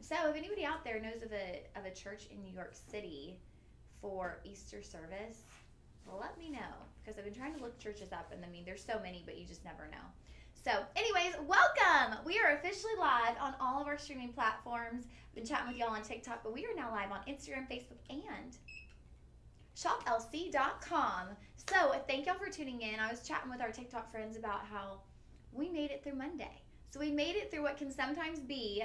So if anybody out there knows of a church in New York City for Easter service, let me know, because I've been trying to look churches up, and I mean, there's so many, but you just never know. So anyways, welcome. We are officially live on all of our streaming platforms. I've been chatting with y'all on TikTok, but we are now live on Instagram, Facebook, and shoplc.com. So thank y'all for tuning in. I was chatting with our TikTok friends about how we made it through Monday. So we made it through what can sometimes be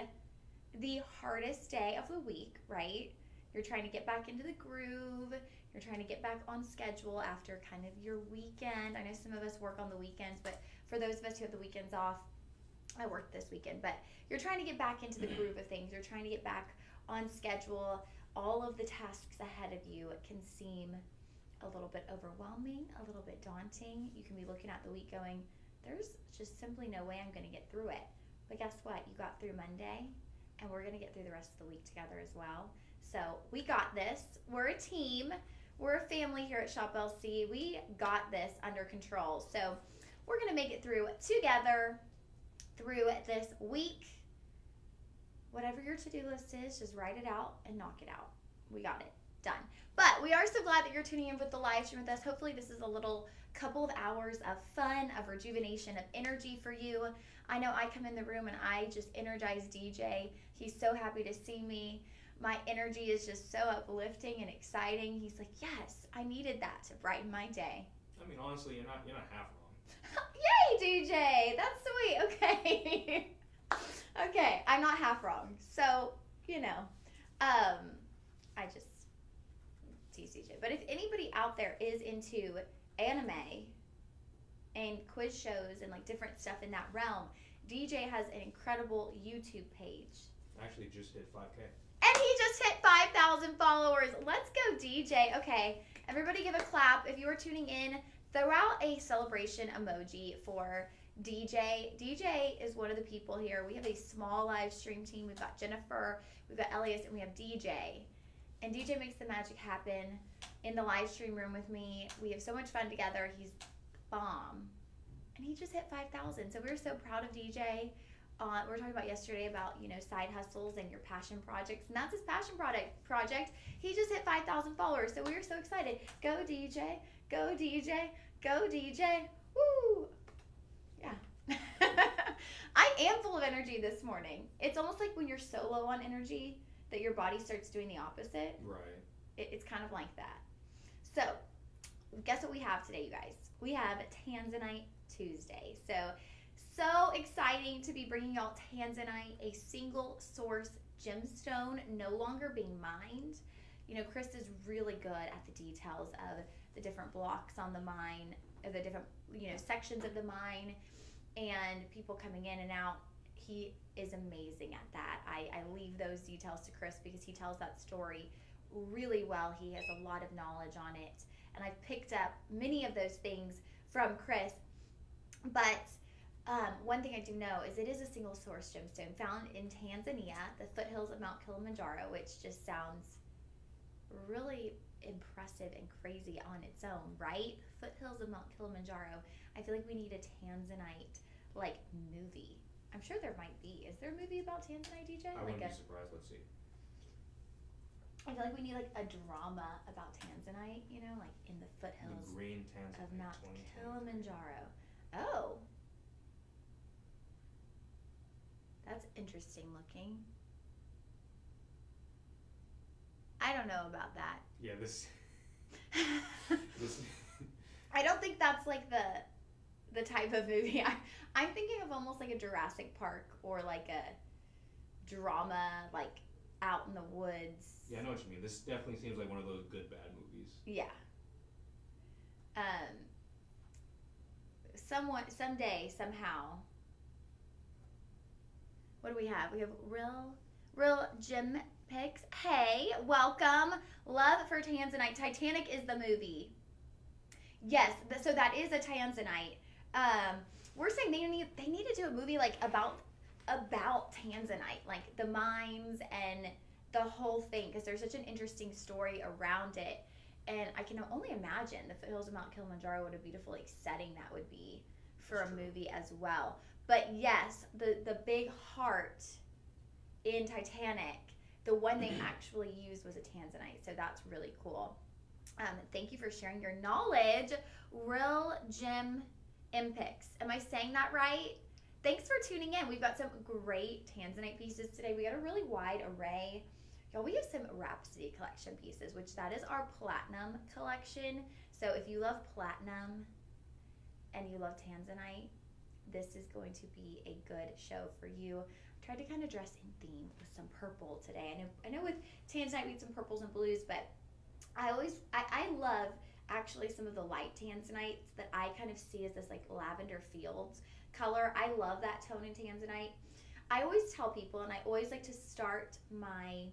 the hardest day of the week, right? You're trying to get back into the groove. You're trying to get back on schedule after kind of your weekend. I know some of us work on the weekends, but for those of us who have the weekends off, I worked this weekend, but you're trying to get back into the groove of things. You're trying to get back on schedule. All of the tasks ahead of you can seem a little bit overwhelming, a little bit daunting. You can be looking at the week going, there's just simply no way I'm going to get through it. But guess what? You got through Monday, and we're going to get through the rest of the week together as well. So we got this. We're a team. We're a family here at Shop LC. We got this under control. So we're going to make it through together through this week. Whatever your to-do list is, just write it out and knock it out. We got it. Done. But we are so glad that you're tuning in with the live stream with us. Hopefully this is a little couple of hours of fun, of rejuvenation, of energy for you. I know I come in the room and I just energize DJ. He's so happy to see me. My energy is just so uplifting and exciting. He's like, yes, I needed that to brighten my day. I mean, honestly, you're not half wrong. Yay, DJ! That's sweet. Okay. Okay, I'm not half wrong. So, you know, I just tease DJ. But if anybody out there is into anime and quiz shows and like different stuff in that realm, DJ has an incredible YouTube page. Actually, just hit 5K. And he just hit 5,000 followers. Let's go, DJ. Okay, everybody give a clap. If you are tuning in, throw out a celebration emoji for DJ. DJ is one of the people here. We have a small live stream team. We've got Jennifer, we've got Elias, and we have DJ. And DJ makes the magic happen in the live stream room with me. We have so much fun together. He's bomb. And he just hit 5,000. So we're so proud of DJ. We were talking about yesterday about, you know, side hustles and your passion projects. And that's his passion project. He just hit 5,000 followers. So we are so excited. Go DJ. Go DJ. Go DJ. Woo! Yeah. I am full of energy this morning. It's almost like when you're so low on energy that your body starts doing the opposite. Right. It's kind of like that. So, guess what we have today, you guys? We have Tanzanite Tuesday. So exciting to be bringing y'all Tanzanite, a single source gemstone, no longer being mined. You know, Chris is really good at the details of the different blocks on the mine, of the different, you know, sections of the mine, and people coming in and out. He is amazing at that. I leave those details to Chris because he tells that story really well. He has a lot of knowledge on it, and I've picked up many of those things from Chris. But one thing I do know is it is a single source gemstone found in Tanzania, the foothills of Mount Kilimanjaro, which just sounds really impressive and crazy on its own, right? Foothills of Mount Kilimanjaro. I feel like we need a Tanzanite like movie. I'm sure there might be. Is there a movie about Tanzanite, DJ? I wouldn't be surprised. Let's see. I feel like we need like a drama about Tanzanite, you know, like in the foothills The green Tanzanite of Mount 2020. Kilimanjaro. Oh. That's interesting looking. I don't know about that. Yeah, this. I don't think that's like the type of movie. I'm thinking of almost like a Jurassic Park or like a drama, like out in the woods. Yeah, I know what you mean. This definitely seems like one of those good bad movies. Yeah. Someday, somehow. What do we have? We have real gym picks. Hey, welcome. Love for Tanzanite. Titanic is the movie. Yes, so that is a Tanzanite. We're saying they need to do a movie like about Tanzanite, like the mines and the whole thing, because there's such an interesting story around it. And I can only imagine the foothills of Mount Kilimanjaro, what a beautiful like setting that would be for a movie as well. But yes, the big heart in Titanic, the one they actually used was a Tanzanite. So that's really cool. Thank you for sharing your knowledge. Real Gem Impics. Am I saying that right? Thanks for tuning in. We've got some great Tanzanite pieces today. We got a really wide array. Y'all, we have some Rhapsody collection pieces, which that is our platinum collection. So if you love platinum and you love Tanzanite, this is going to be a good show for you. I tried to kind of dress in theme with some purple today. I know with Tanzanite we had some purples and blues, but I love actually some of the light Tanzanites that I kind of see as this like lavender fields color. I love that tone in Tanzanite. I always tell people, and I always like to start my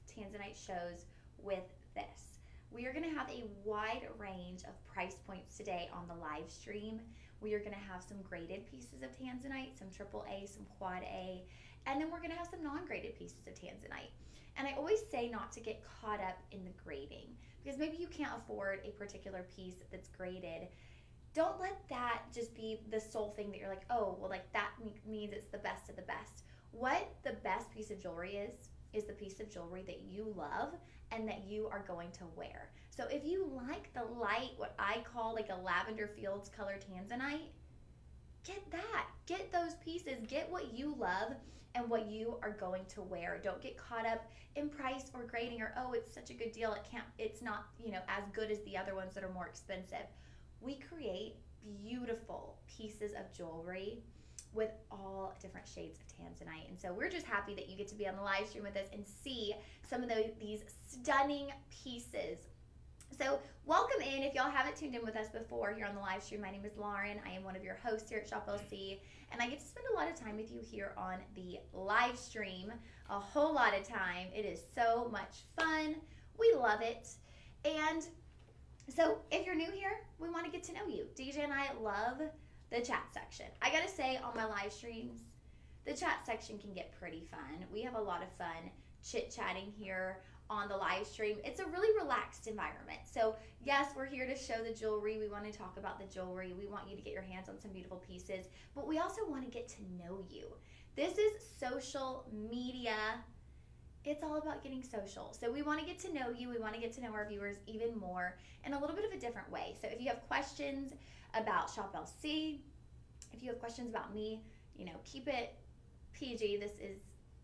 Tanzanite shows with this. We are going to have a wide range of price points today on the live stream. We are going to have some graded pieces of Tanzanite, some AAA, some quad A, and then we're going to have some non-graded pieces of Tanzanite. And I always say not to get caught up in the grading, because maybe you can't afford a particular piece that's graded. Don't let that just be the sole thing that you're like, oh, well, like that means it's the best of the best. What the best piece of jewelry is the piece of jewelry that you love and that you are going to wear. So if you like the light, what I call like a lavender fields color Tanzanite, get that. Get those pieces. Get what you love and what you are going to wear. Don't get caught up in price or grading or, oh, it's such a good deal. It's not, as good as the other ones that are more expensive. We create beautiful pieces of jewelry with all different shades of Tanzanite. And so we're just happy that you get to be on the live stream with us and see some of these stunning pieces. So welcome in. If y'all haven't tuned in with us before here on the live stream, my name is Lauren. I am one of your hosts here at Shop LC, and I get to spend a lot of time with you here on the live stream, a whole lot of time. It is so much fun. We love it. And so if you're new here, we want to get to know you. DJ and I love the chat section. I gotta say, on my live streams, the chat section can get pretty fun. We have a lot of fun chit-chatting here on the live stream. It's a really relaxed environment. So yes, we're here to show the jewelry. We want to talk about the jewelry. We want you to get your hands on some beautiful pieces, but we also want to get to know you. This is social media. It's all about getting social. So we want to get to know you. We want to get to know our viewers even more in a little bit of a different way. So if you have questions about Shop LC, if you have questions about me, keep it PG. This is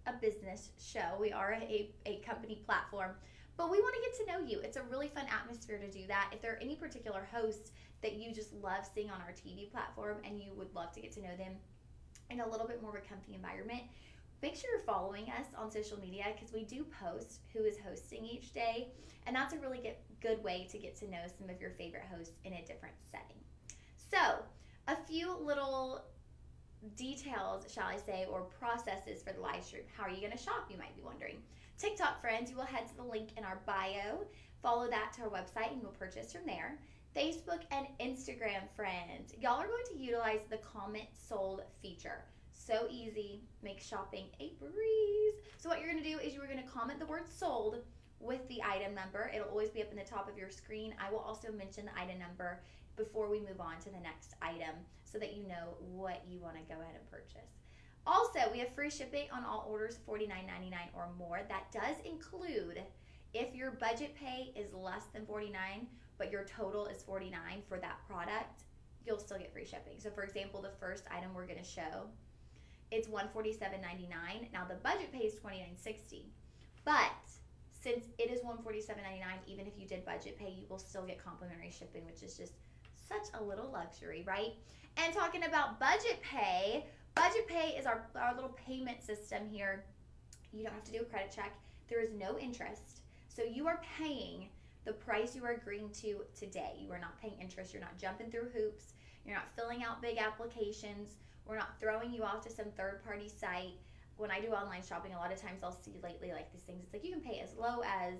a business show. We are a company platform, but we want to get to know you. It's a really fun atmosphere to do that. If there are any particular hosts that you just love seeing on our TV platform and you would love to get to know them in a little bit more of a comfy environment, make sure you're following us on social media, because we do post who is hosting each day, and that's a really good way to get to know some of your favorite hosts in a different setting. So a few little details, shall I say, or processes for the live stream. How are you going to shop, you might be wondering. TikTok friends, you will head to the link in our bio, follow that to our website, and you'll purchase from there. Facebook and Instagram friends, y'all are going to utilize the comment sold feature. So easy, make shopping a breeze. So what you're going to do is you're going to comment the word sold with the item number. It'll always be up in the top of your screen. I will also mention the item number before we move on to the next item so that you know what you want to go ahead and purchase. Also, we have free shipping on all orders $49.99 or more. That does include if your budget pay is less than $49, but your total is $49 for that product, you'll still get free shipping. So for example, the first item we're going to show, it's $147.99. Now the budget pay is $29.60, but since it is $147.99, even if you did budget pay, you will still get complimentary shipping, which is just such a little luxury, right? And talking about budget pay is our little payment system here. You don't have to do a credit check. There is no interest. So you are paying the price you are agreeing to today. You are not paying interest. You're not jumping through hoops. You're not filling out big applications. We're not throwing you off to some third-party site. When I do online shopping, a lot of times I'll see lately like these things. It's like you can pay as low as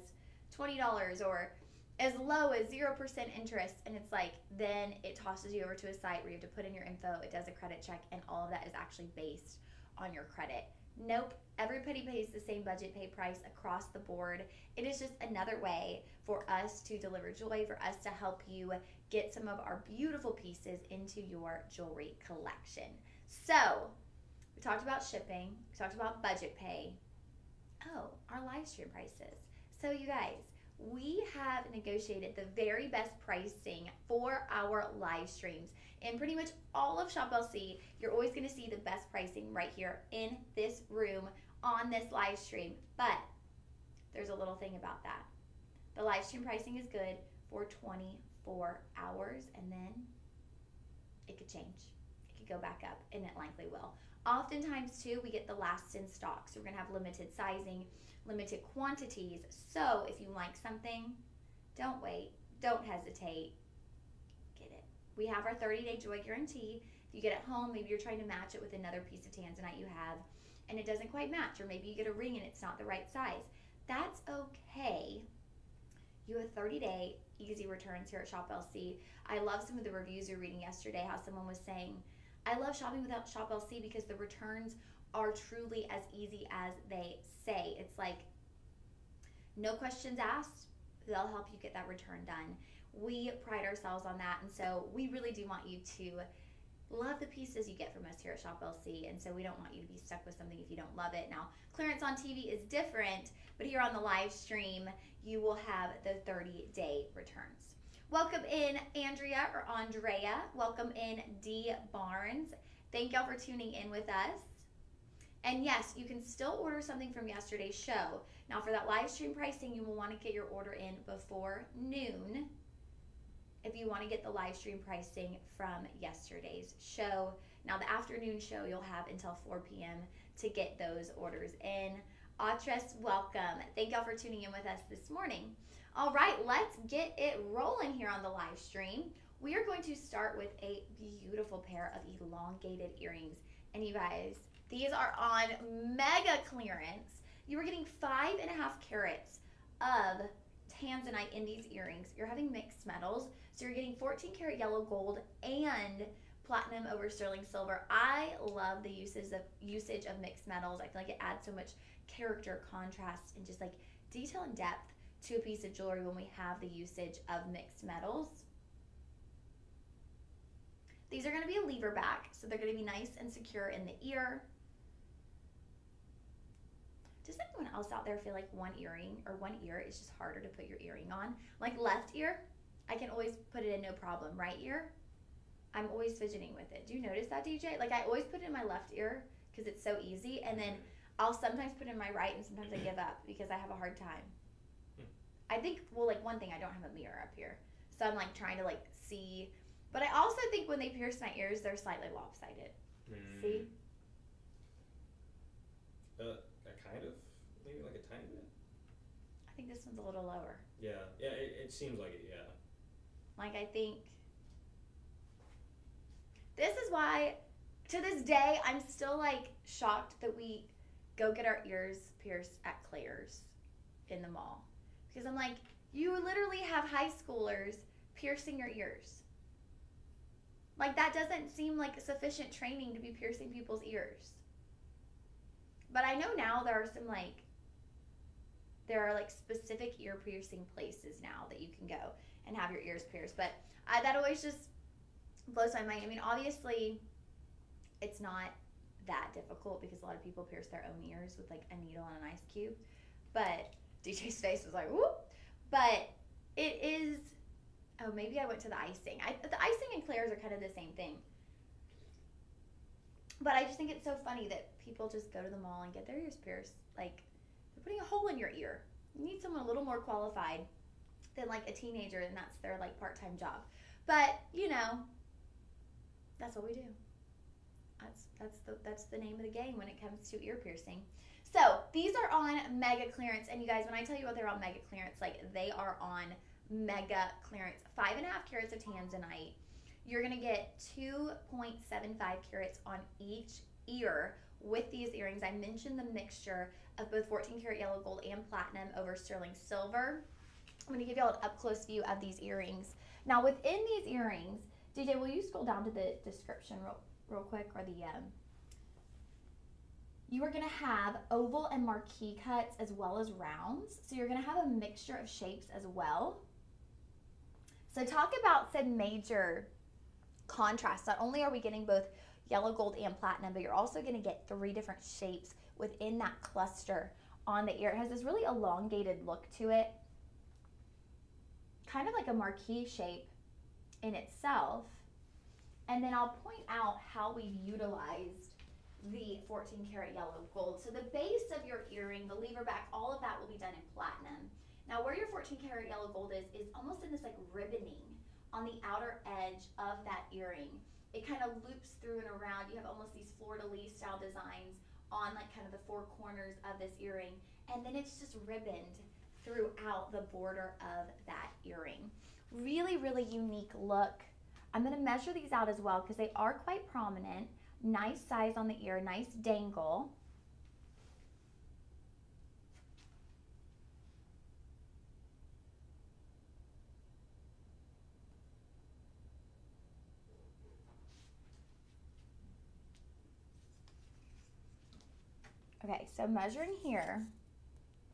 $20 or as low as 0% interest, and it's like then it tosses you over to a site where you have to put in your info, it does a credit check, and all of that is actually based on your credit. Nope, everybody pays the same budget pay price across the board. It is just another way for us to deliver joy, for us to help you get some of our beautiful pieces into your jewelry collection. So we talked about shipping, we talked about budget pay. Oh, our live stream prices. So you guys, we have negotiated the very best pricing for our live streams. In pretty much all of Shop LC, you're always going to see the best pricing right here in this room on this live stream. But there's a little thing about that. The live stream pricing is good for 24 hours, and then it could change. It could go back up, and it likely will. Oftentimes, too, we get the last in stock. So we're going to have limited sizing, limited quantities. So if you like something, don't wait. Don't hesitate. Get it. We have our 30-day joy guarantee. If you get it home, maybe you're trying to match it with another piece of Tanzanite you have, and it doesn't quite match, or maybe you get a ring and it's not the right size. That's okay. You have 30-day easy returns here at Shop LC. I love some of the reviews we were reading yesterday, how someone was saying, I love shopping without Shop LC because the returns are truly as easy as they say. It's like no questions asked. They'll help you get that return done. We pride ourselves on that, and so we really do want you to love the pieces you get from us here at Shop LC, and so we don't want you to be stuck with something if you don't love it. Now, clearance on TV is different, but here on the live stream, you will have the 30-day returns. Welcome in Andrea or Andrea. Welcome in D Barnes. Thank y'all for tuning in with us. And yes, you can still order something from yesterday's show. Now for that live stream pricing, you will want to get your order in before noon if you want to get the live stream pricing from yesterday's show. Now the afternoon show, you'll have until 4 p.m. to get those orders in. Autris, welcome. Thank y'all for tuning in with us this morning. All right, let's get it rolling here on the live stream. We are going to start with a beautiful pair of elongated earrings. And you guys, these are on mega clearance. You are getting 5.5 carats of Tanzanite in these earrings. You're having mixed metals. So you're getting 14 karat yellow gold and platinum over sterling silver. I love the usage of mixed metals. I feel like it adds so much character, contrast, and just like detail and depth to a piece of jewelry when we have the usage of mixed metals. These are going to be a lever back, so they're going to be nice and secure in the ear. Does anyone else out there feel like one ear is just harder to put your earring on? Like left ear, I can always put it in no problem. Right ear, I'm always fidgeting with it. Do you notice that, DJ? Like I always put it in my left ear because it's so easy, and then I'll sometimes put it in my right, and sometimes I give up because I have a hard time. I think, well, like one thing, I don't have a mirror up here, so I'm like trying to like see, but I also think when they pierce my ears, they're slightly lopsided. See? Kind of, maybe like a tiny bit. I think this one's a little lower. Yeah, it seems like it, yeah. Like I think, this is why, to this day, I'm still like shocked that we go get our ears pierced at Claire's in the mall. Because I'm like, you literally have high schoolers piercing your ears. Like that doesn't seem like sufficient training to be piercing people's ears. But I know now there are like specific ear piercing places now that you can go and have your ears pierced. But that always just blows my mind. I mean, obviously, it's not that difficult because a lot of people pierce their own ears with like a needle and an ice cube. But DJ's face was like, whoop. But it is, oh, maybe I went to the icing. The icing and Claire's are kind of the same thing. But I just think it's so funny that people just go to the mall and get their ears pierced. Like, they're putting a hole in your ear. You need someone a little more qualified than like a teenager, and that's their like part-time job. But, you know, that's what we do. That's the name of the game when it comes to ear piercing. So, these are on mega clearance. And you guys, when I tell you what they're on mega clearance, like they are on mega clearance. 5.5 carats of Tanzanite. You're going to get 2.75 carats on each ear with these earrings. I mentioned the mixture of both 14 karat yellow gold and platinum over sterling silver. I'm going to give y'all an up-close view of these earrings. Now, within these earrings, DJ, will you scroll down to the description real quick, or the you are going to have oval and marquee cuts as well as rounds. So you're going to have a mixture of shapes as well. So talk about some major contrast. Not only are we getting both yellow gold and platinum, but you're also going to get 3 different shapes within that cluster on the ear. It has this really elongated look to it, kind of like a marquee shape in itself. And then I'll point out how we've utilized the 14 karat yellow gold. So the base of your earring, the lever back, all of that will be done in platinum. Now where your 14 karat yellow gold is almost in this like ribboning on the outer edge of that earring. It kind of loops through and around. You have almost these fleur-de-lis style designs on like kind of the four corners of this earring. And then it's just ribboned throughout the border of that earring. Really, really unique look. I'm going to measure these out as well because they are quite prominent. Nice size on the ear, nice dangle. Okay, so measuring here,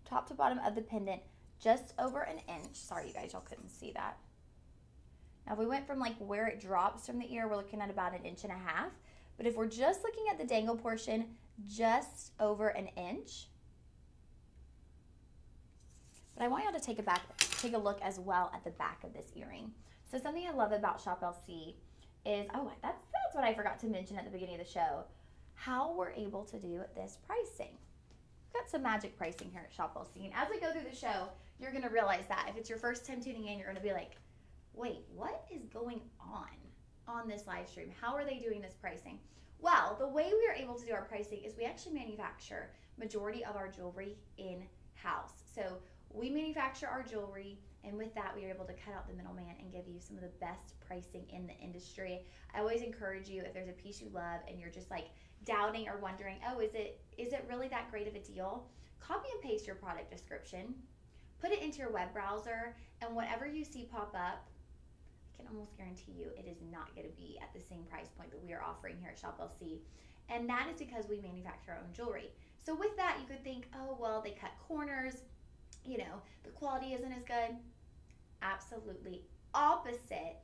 top to bottom of the pendant, just over an inch. Sorry, you guys, y'all couldn't see that. Now, if we went from like where it drops from the ear, we're looking at about 1.5 inches. But if we're just looking at the dangle portion, just over an inch. But I want y'all to take a look as well at the back of this earring. So something I love about Shop LC is, oh, that's what I forgot to mention at the beginning of the show, how we're able to do this pricing. We've got some magic pricing here at Shop LC. And as we go through the show, you're going to realize that. If it's your first time tuning in, you're going to be like, wait, what is going on this live stream? How are they doing this pricing? Well, the way we are able to do our pricing is we actually manufacture majority of our jewelry in-house. So we manufacture our jewelry, and with that, we are able to cut out the middleman and give you some of the best pricing in the industry. I always encourage you, if there's a piece you love and you're just like doubting or wondering, oh, is it really that great of a deal? Copy and paste your product description, put it into your web browser, and whatever you see pop up, I can almost guarantee you it is not going to be at the same price point that we are offering here at Shop LC. And that is because we manufacture our own jewelry. So with that, you could think, oh, well, they cut corners, you know, the quality isn't as good. Absolutely opposite.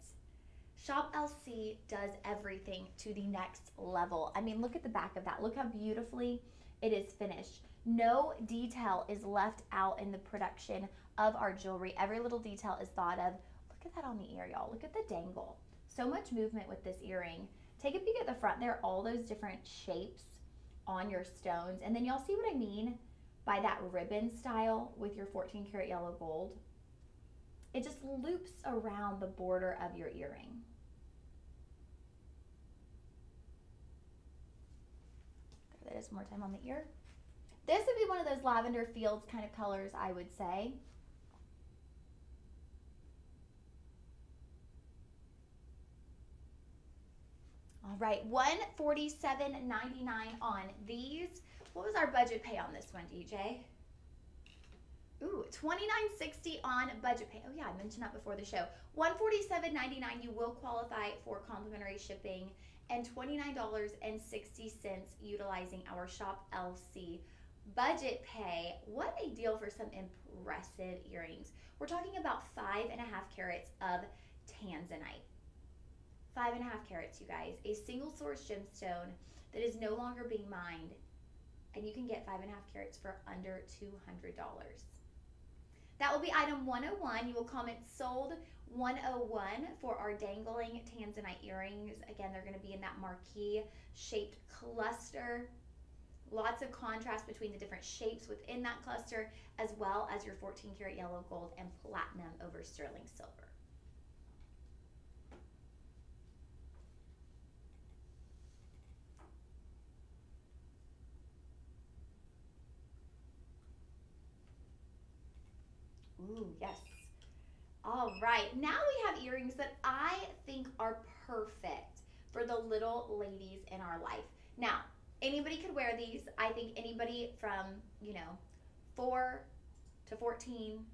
Shop LC does everything to the next level. I mean, look at the back of that. Look how beautifully it is finished. No detail is left out in the production of our jewelry. Every little detail is thought of. Look at that on the ear, y'all. Look at the dangle. So much movement with this earring. Take a peek at the front. There are all those different shapes on your stones. And then y'all see what I mean by that ribbon style with your 14 karat yellow gold? It just loops around the border of your earring. That is more time on the ear. This would be one of those lavender fields kind of colors, I would say. All right, $147.99 on these. What was our budget pay on this one, DJ? Ooh, $29.60 on budget pay. Oh yeah, I mentioned that before the show. $147.99, you will qualify for complimentary shipping, and $29.60 utilizing our Shop LC budget pay. What a deal for some impressive earrings. We're talking about 5.5 carats of Tanzanite. 5.5 carats, you guys. A single source gemstone that is no longer being mined, and you can get 5.5 carats for under $200. That will be item 101. You will comment sold 101 for our dangling Tanzanite earrings. Again, they're going to be in that marquee shaped cluster. Lots of contrast between the different shapes within that cluster, as well as your 14 karat yellow gold and platinum over sterling silver. Ooh, yes. All right, now we have earrings that I think are perfect for the little ladies in our life. Now, anybody could wear these. I think anybody from, 4 to 14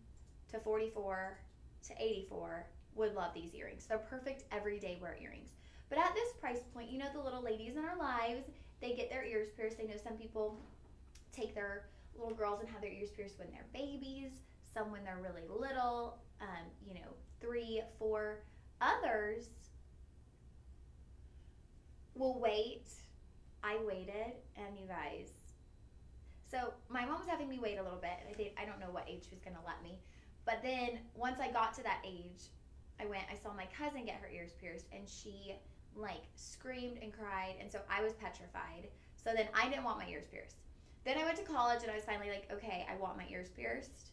to 44 to 84 would love these earrings. They're perfect everyday wear earrings. But at this price point, the little ladies in our lives, they get their ears pierced. I know some people take their little girls and have their ears pierced when they're babies, some when they're really little, 3, 4. Others will wait. I waited, and you guys, So my mom was having me wait a little bit. I don't know what age she was gonna let me, but then once I got to that age, I saw my cousin get her ears pierced, and she like screamed and cried, and so I was petrified. So then I didn't want my ears pierced. Then I went to college, and I was finally like, okay, I want my ears pierced.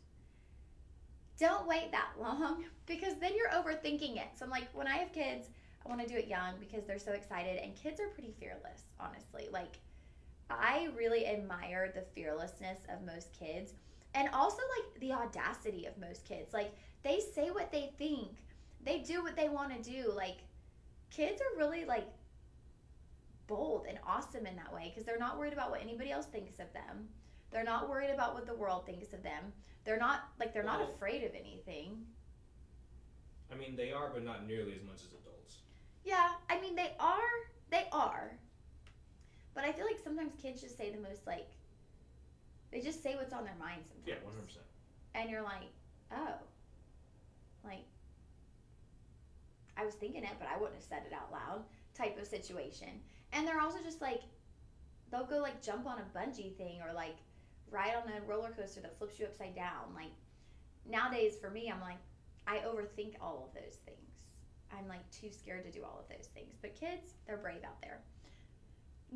Don't wait that long, because then you're overthinking it. So I'm like, when I have kids, I want to do it young because they're so excited, and kids are pretty fearless, honestly. Like, I really admire the fearlessness of most kids, and also like the audacity of most kids. Like, they say what they think, they do what they want to do. Like, kids are really like bold and awesome in that way because they're not worried about what anybody else thinks of them. They're not worried about what the world thinks of them. They're not afraid of anything. I mean, they are, but not nearly as much as adults. Yeah, I mean, they are. But I feel like sometimes kids just say the most, like, they just say what's on their mind sometimes. Yeah, 100%. And you're like, oh. Like, I was thinking it, but I wouldn't have said it out loud type of situation. And they're also just like, they'll go like jump on a bungee thing or like ride on a roller coaster that flips you upside down. Like, nowadays for me, I'm like, I overthink all of those things. I'm like too scared to do all of those things. But kids, they're brave out there.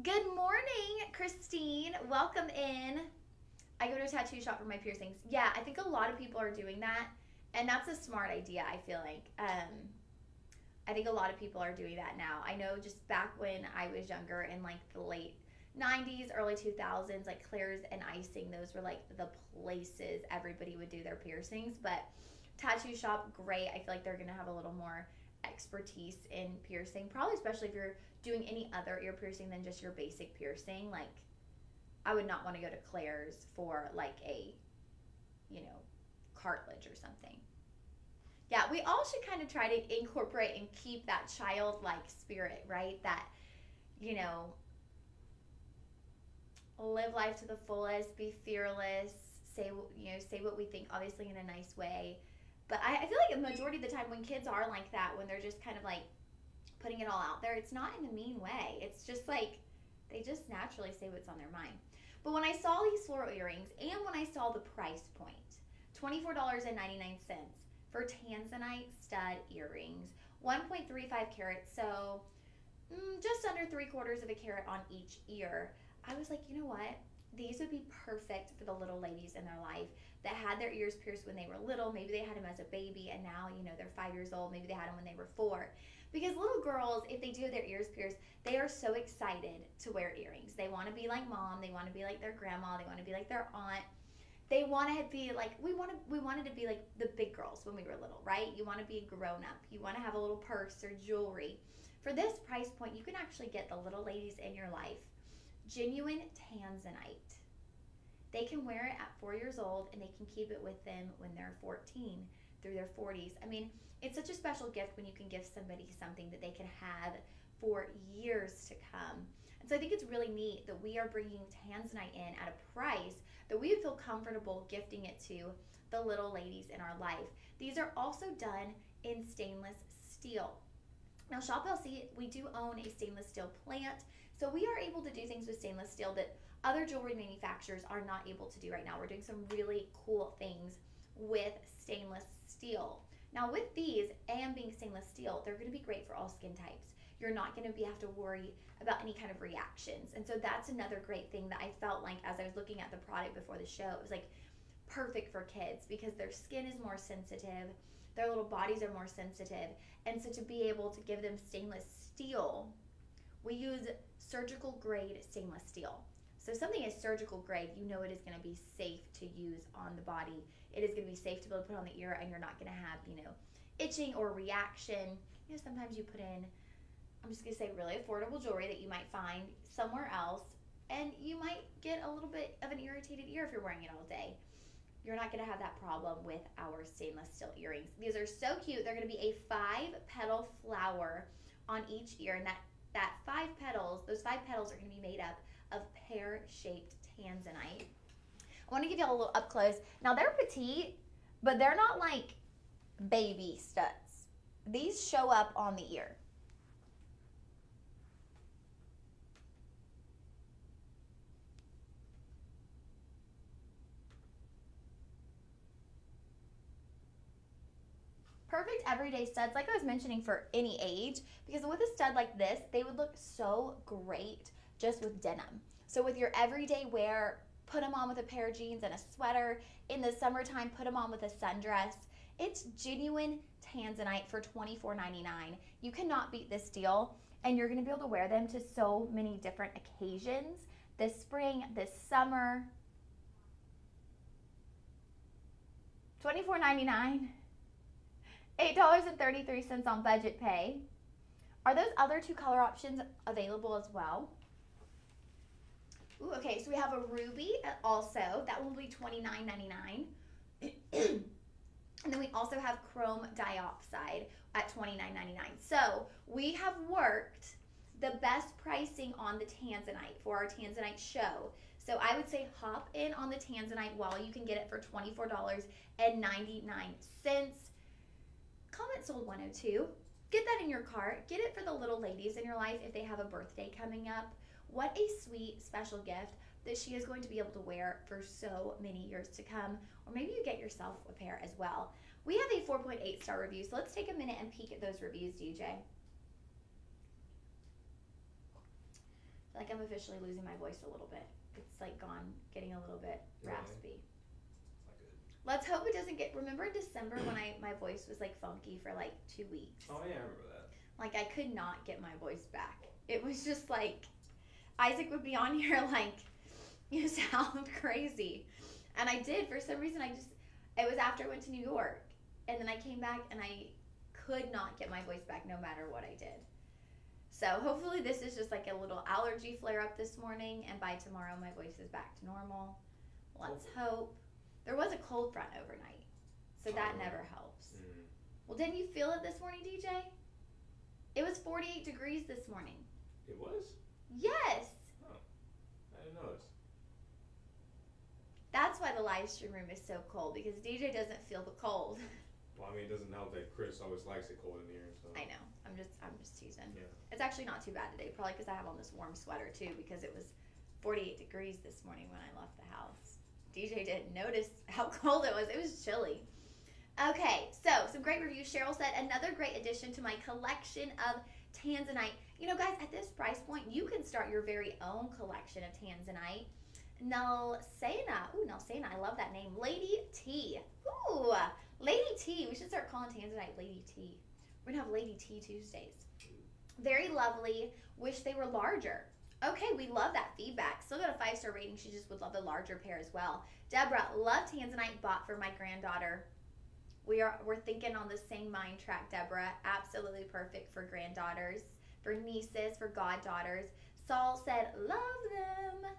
Good morning, Christine. Welcome in. I go to a tattoo shop for my piercings. Yeah, I think a lot of people are doing that, and that's a smart idea, I feel like. I think a lot of people are doing that now. I know just back when I was younger in like the late 90s, early 2000s, like Claire's and Icing, those were like the places everybody would do their piercings. But tattoo shop, great. I feel like they're going to have a little more expertise in piercing, probably especially if you're doing any other ear piercing than just your basic piercing. Like, I would not want to go to Claire's for like a, cartilage or something. Yeah, we all should kind of try to incorporate and keep that childlike spirit, right? That, live life to the fullest, be fearless, say what we think, obviously in a nice way. But I feel like the majority of the time when kids are like that, when they're just kind of like putting it all out there, it's not in a mean way. It's just like they just naturally say what's on their mind. But when I saw these floral earrings and when I saw the price point, $24.99 for Tanzanite stud earrings, 1.35 carats, so just under 3/4 of a carat on each ear. I was like, you know what? These would be perfect for the little ladies in their life that had their ears pierced when they were little. Maybe they had them as a baby and now, they're 5 years old. Maybe they had them when they were 4. Because little girls, if they do have their ears pierced, they are so excited to wear earrings. They want to be like mom. They want to be like their grandma. They want to be like their aunt. They want to be like, we wanted to be like the big girls when we were little, right? You want to be grown up. You want to have a little purse or jewelry. For this price point, you can actually get the little ladies in your life genuine Tanzanite. They can wear it at 4 years old, and they can keep it with them when they're 14 through their 40s. I mean, it's such a special gift when you can give somebody something that they can have for years to come. And so I think it's really neat that we are bringing Tanzanite in at a price that we would feel comfortable gifting it to the little ladies in our life. These are also done in stainless steel. Now, Shop LC, we do own a stainless steel plant, so we are able to do things with stainless steel that other jewelry manufacturers are not able to do right now. We're doing some really cool things with stainless steel. Now, with these, and being stainless steel, they're going to be great for all skin types. You're not going to have to worry about any kind of reactions. And so that's another great thing that I felt like as I was looking at the product before the show. It was like perfect for kids because their skin is more sensitive, their little bodies are more sensitive. And so to be able to give them stainless steel, we use surgical grade stainless steel. So if something is surgical grade, it is going to be safe to use on the body. It is going to be safe to be able to put on the ear, and you're not going to have, itching or reaction. Sometimes you put in, I'm just going to say, really affordable jewelry that you might find somewhere else, and you might get a little bit of an irritated ear if you're wearing it all day. You're not going to have that problem with our stainless steel earrings. These are so cute. They're going to be a 5-petal flower on each ear, and that 5 petals, those 5 petals are going to be made up of pear-shaped Tanzanite. I want to give y'all a little up close. Now, they're petite, but they're not like baby studs. These show up on the ear. Perfect everyday studs, like I was mentioning, for any age, because with a stud like this, they would look so great just with denim. So with your everyday wear, put them on with a pair of jeans and a sweater. In the summertime, put them on with a sundress. It's genuine Tanzanite for $24.99. You cannot beat this deal, and you're gonna be able to wear them to so many different occasions this spring, this summer. $24.99. $8.33 on budget pay. Are those other two color options available as well? Ooh, okay, so we have a ruby also. That will be $29.99. And then we also have chrome dioxide at $29.99. So we have worked the best pricing on the Tanzanite for our Tanzanite show. So I would say hop in on the Tanzanite while you can get it for $24.99. Comment sold 102. Get that in your cart. Get it for the little ladies in your life if they have a birthday coming up. What a sweet special gift that she is going to be able to wear for so many years to come. Or maybe you get yourself a pair as well. We have a 4.8 star review, so let's take a minute and peek at those reviews, DJ. I feel like I'm officially losing my voice a little bit. It's like getting a little bit raspy. Let's hope it doesn't get, remember in December when my voice was like funky for like 2 weeks? Oh yeah, I remember that. Like I could not get my voice back. It was just like, Isaac would be on here like, you sound crazy. And I did, for some reason it was after I went to New York. And then I came back and I could not get my voice back no matter what I did. So hopefully this is just like a little allergy flare up this morning, and by tomorrow my voice is back to normal. Let's hope. There was a cold front overnight, so that never helps. Mm-hmm. Well, didn't you feel it this morning, DJ? It was 48 degrees this morning. It was? Yes. Oh, I didn't notice. That's why the live stream room is so cold, because DJ doesn't feel the cold. Well, I mean, it doesn't help that Chris always likes it cold in here. So. I know. I'm just teasing. Yeah. It's actually not too bad today, probably because I have on this warm sweater too, because it was 48 degrees this morning when I left the house. DJ didn't notice how cold it was. It was chilly. Okay, so some great reviews. Cheryl said, another great addition to my collection of Tanzanite. You know, guys, at this price point, you can start your very own collection of Tanzanite. Nelsena. Ooh, Nelsena. I love that name. Lady T. Ooh, Lady T. We should start calling Tanzanite Lady T. We're going to have Lady T Tuesdays. Very lovely. Wish they were larger. Okay, we love that feedback. Still got a 5-star rating. She just would love a larger pair as well. Deborah, love Tanzanite, bought for my granddaughter. We're thinking on the same mind track, Deborah. Absolutely perfect for granddaughters, for nieces, for goddaughters. Saul said, love them.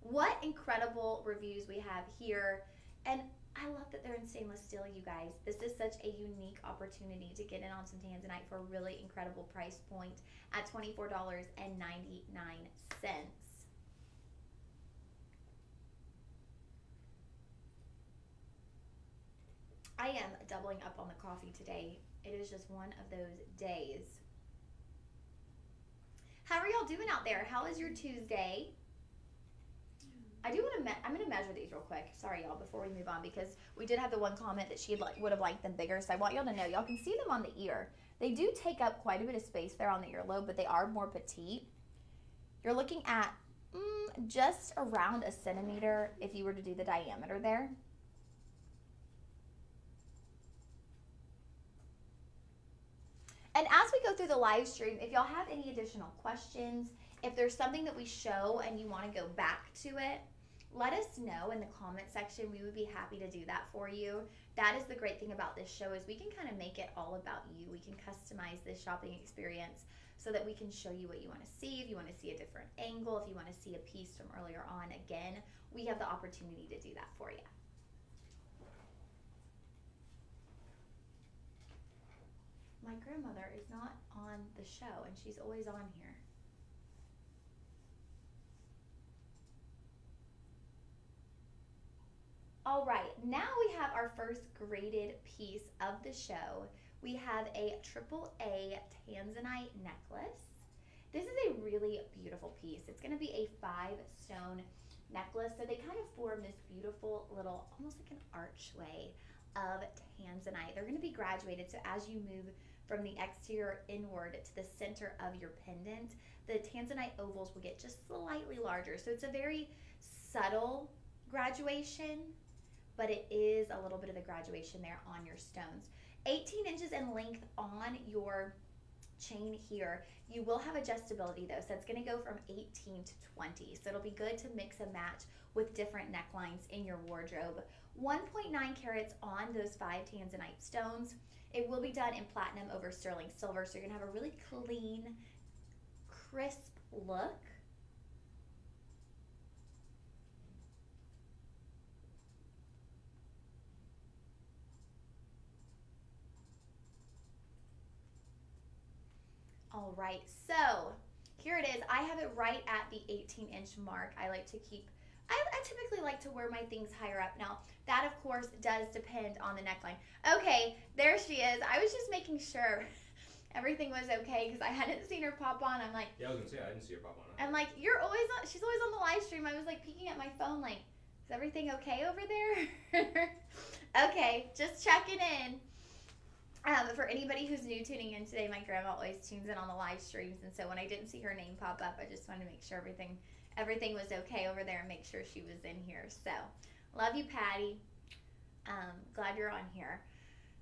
What incredible reviews we have here. And I love that they're in stainless steel, you guys. This is such a unique opportunity to get in on some Tanzanite for a really incredible price point at $24.99. I am doubling up on the coffee today. It is just one of those days. How are y'all doing out there? How is your Tuesday? I do want to, I'm going to measure these real quick. Sorry, y'all, before we move on, because we did have the one comment that she would have liked them bigger. So I want y'all to know, y'all can see them on the ear. They do take up quite a bit of space there on the earlobe, but they are more petite. You're looking at just around a centimeter if you were to do the diameter there. And as we go through the live stream, if y'all have any additional questions, if there's something that we show and you want to go back to it, let us know in the comment section. We would be happy to do that for you. That is the great thing about this show, is we can kind of make it all about you. We can customize this shopping experience so that we can show you what you want to see. If you want to see a different angle, if you want to see a piece from earlier on, again, we have the opportunity to do that for you. My grandmother is not on the show, and she's always on here. All right, now we have our first graded piece of the show. We have a AAA Tanzanite necklace. This is a really beautiful piece. It's going to be a 5-stone necklace, so they kind of form this beautiful little, almost like an archway of Tanzanite. They're going to be graduated, so as you move from the exterior inward to the center of your pendant, the Tanzanite ovals will get just slightly larger. So it's a very subtle graduation, but it is a little bit of a graduation there on your stones. 18 inches in length on your chain here. You will have adjustability though, so it's going to go from 18 to 20. So it'll be good to mix and match with different necklines in your wardrobe. 1.9 carats on those 5 Tanzanite stones. It will be done in platinum over sterling silver, so you're going to have a really clean, crisp look. All right, so here it is. I have it right at the 18-inch mark. I like to keep, I typically like to wear my things higher up. Now, that of course does depend on the neckline. Okay, there she is. I was just making sure everything was okay because I hadn't seen her pop on. I'm like, yeah, I was gonna say I didn't see her pop on. I'm like, you're always on, she's always on the live stream. I was like peeking at my phone like, is everything okay over there? Okay, just checking in. For anybody who's new tuning in today, my grandma always tunes in on the live streams, and so when I didn't see her name pop up, I just wanted to make sure everything was okay over there and make sure she was in here. So, love you, Patty. Glad you're on here.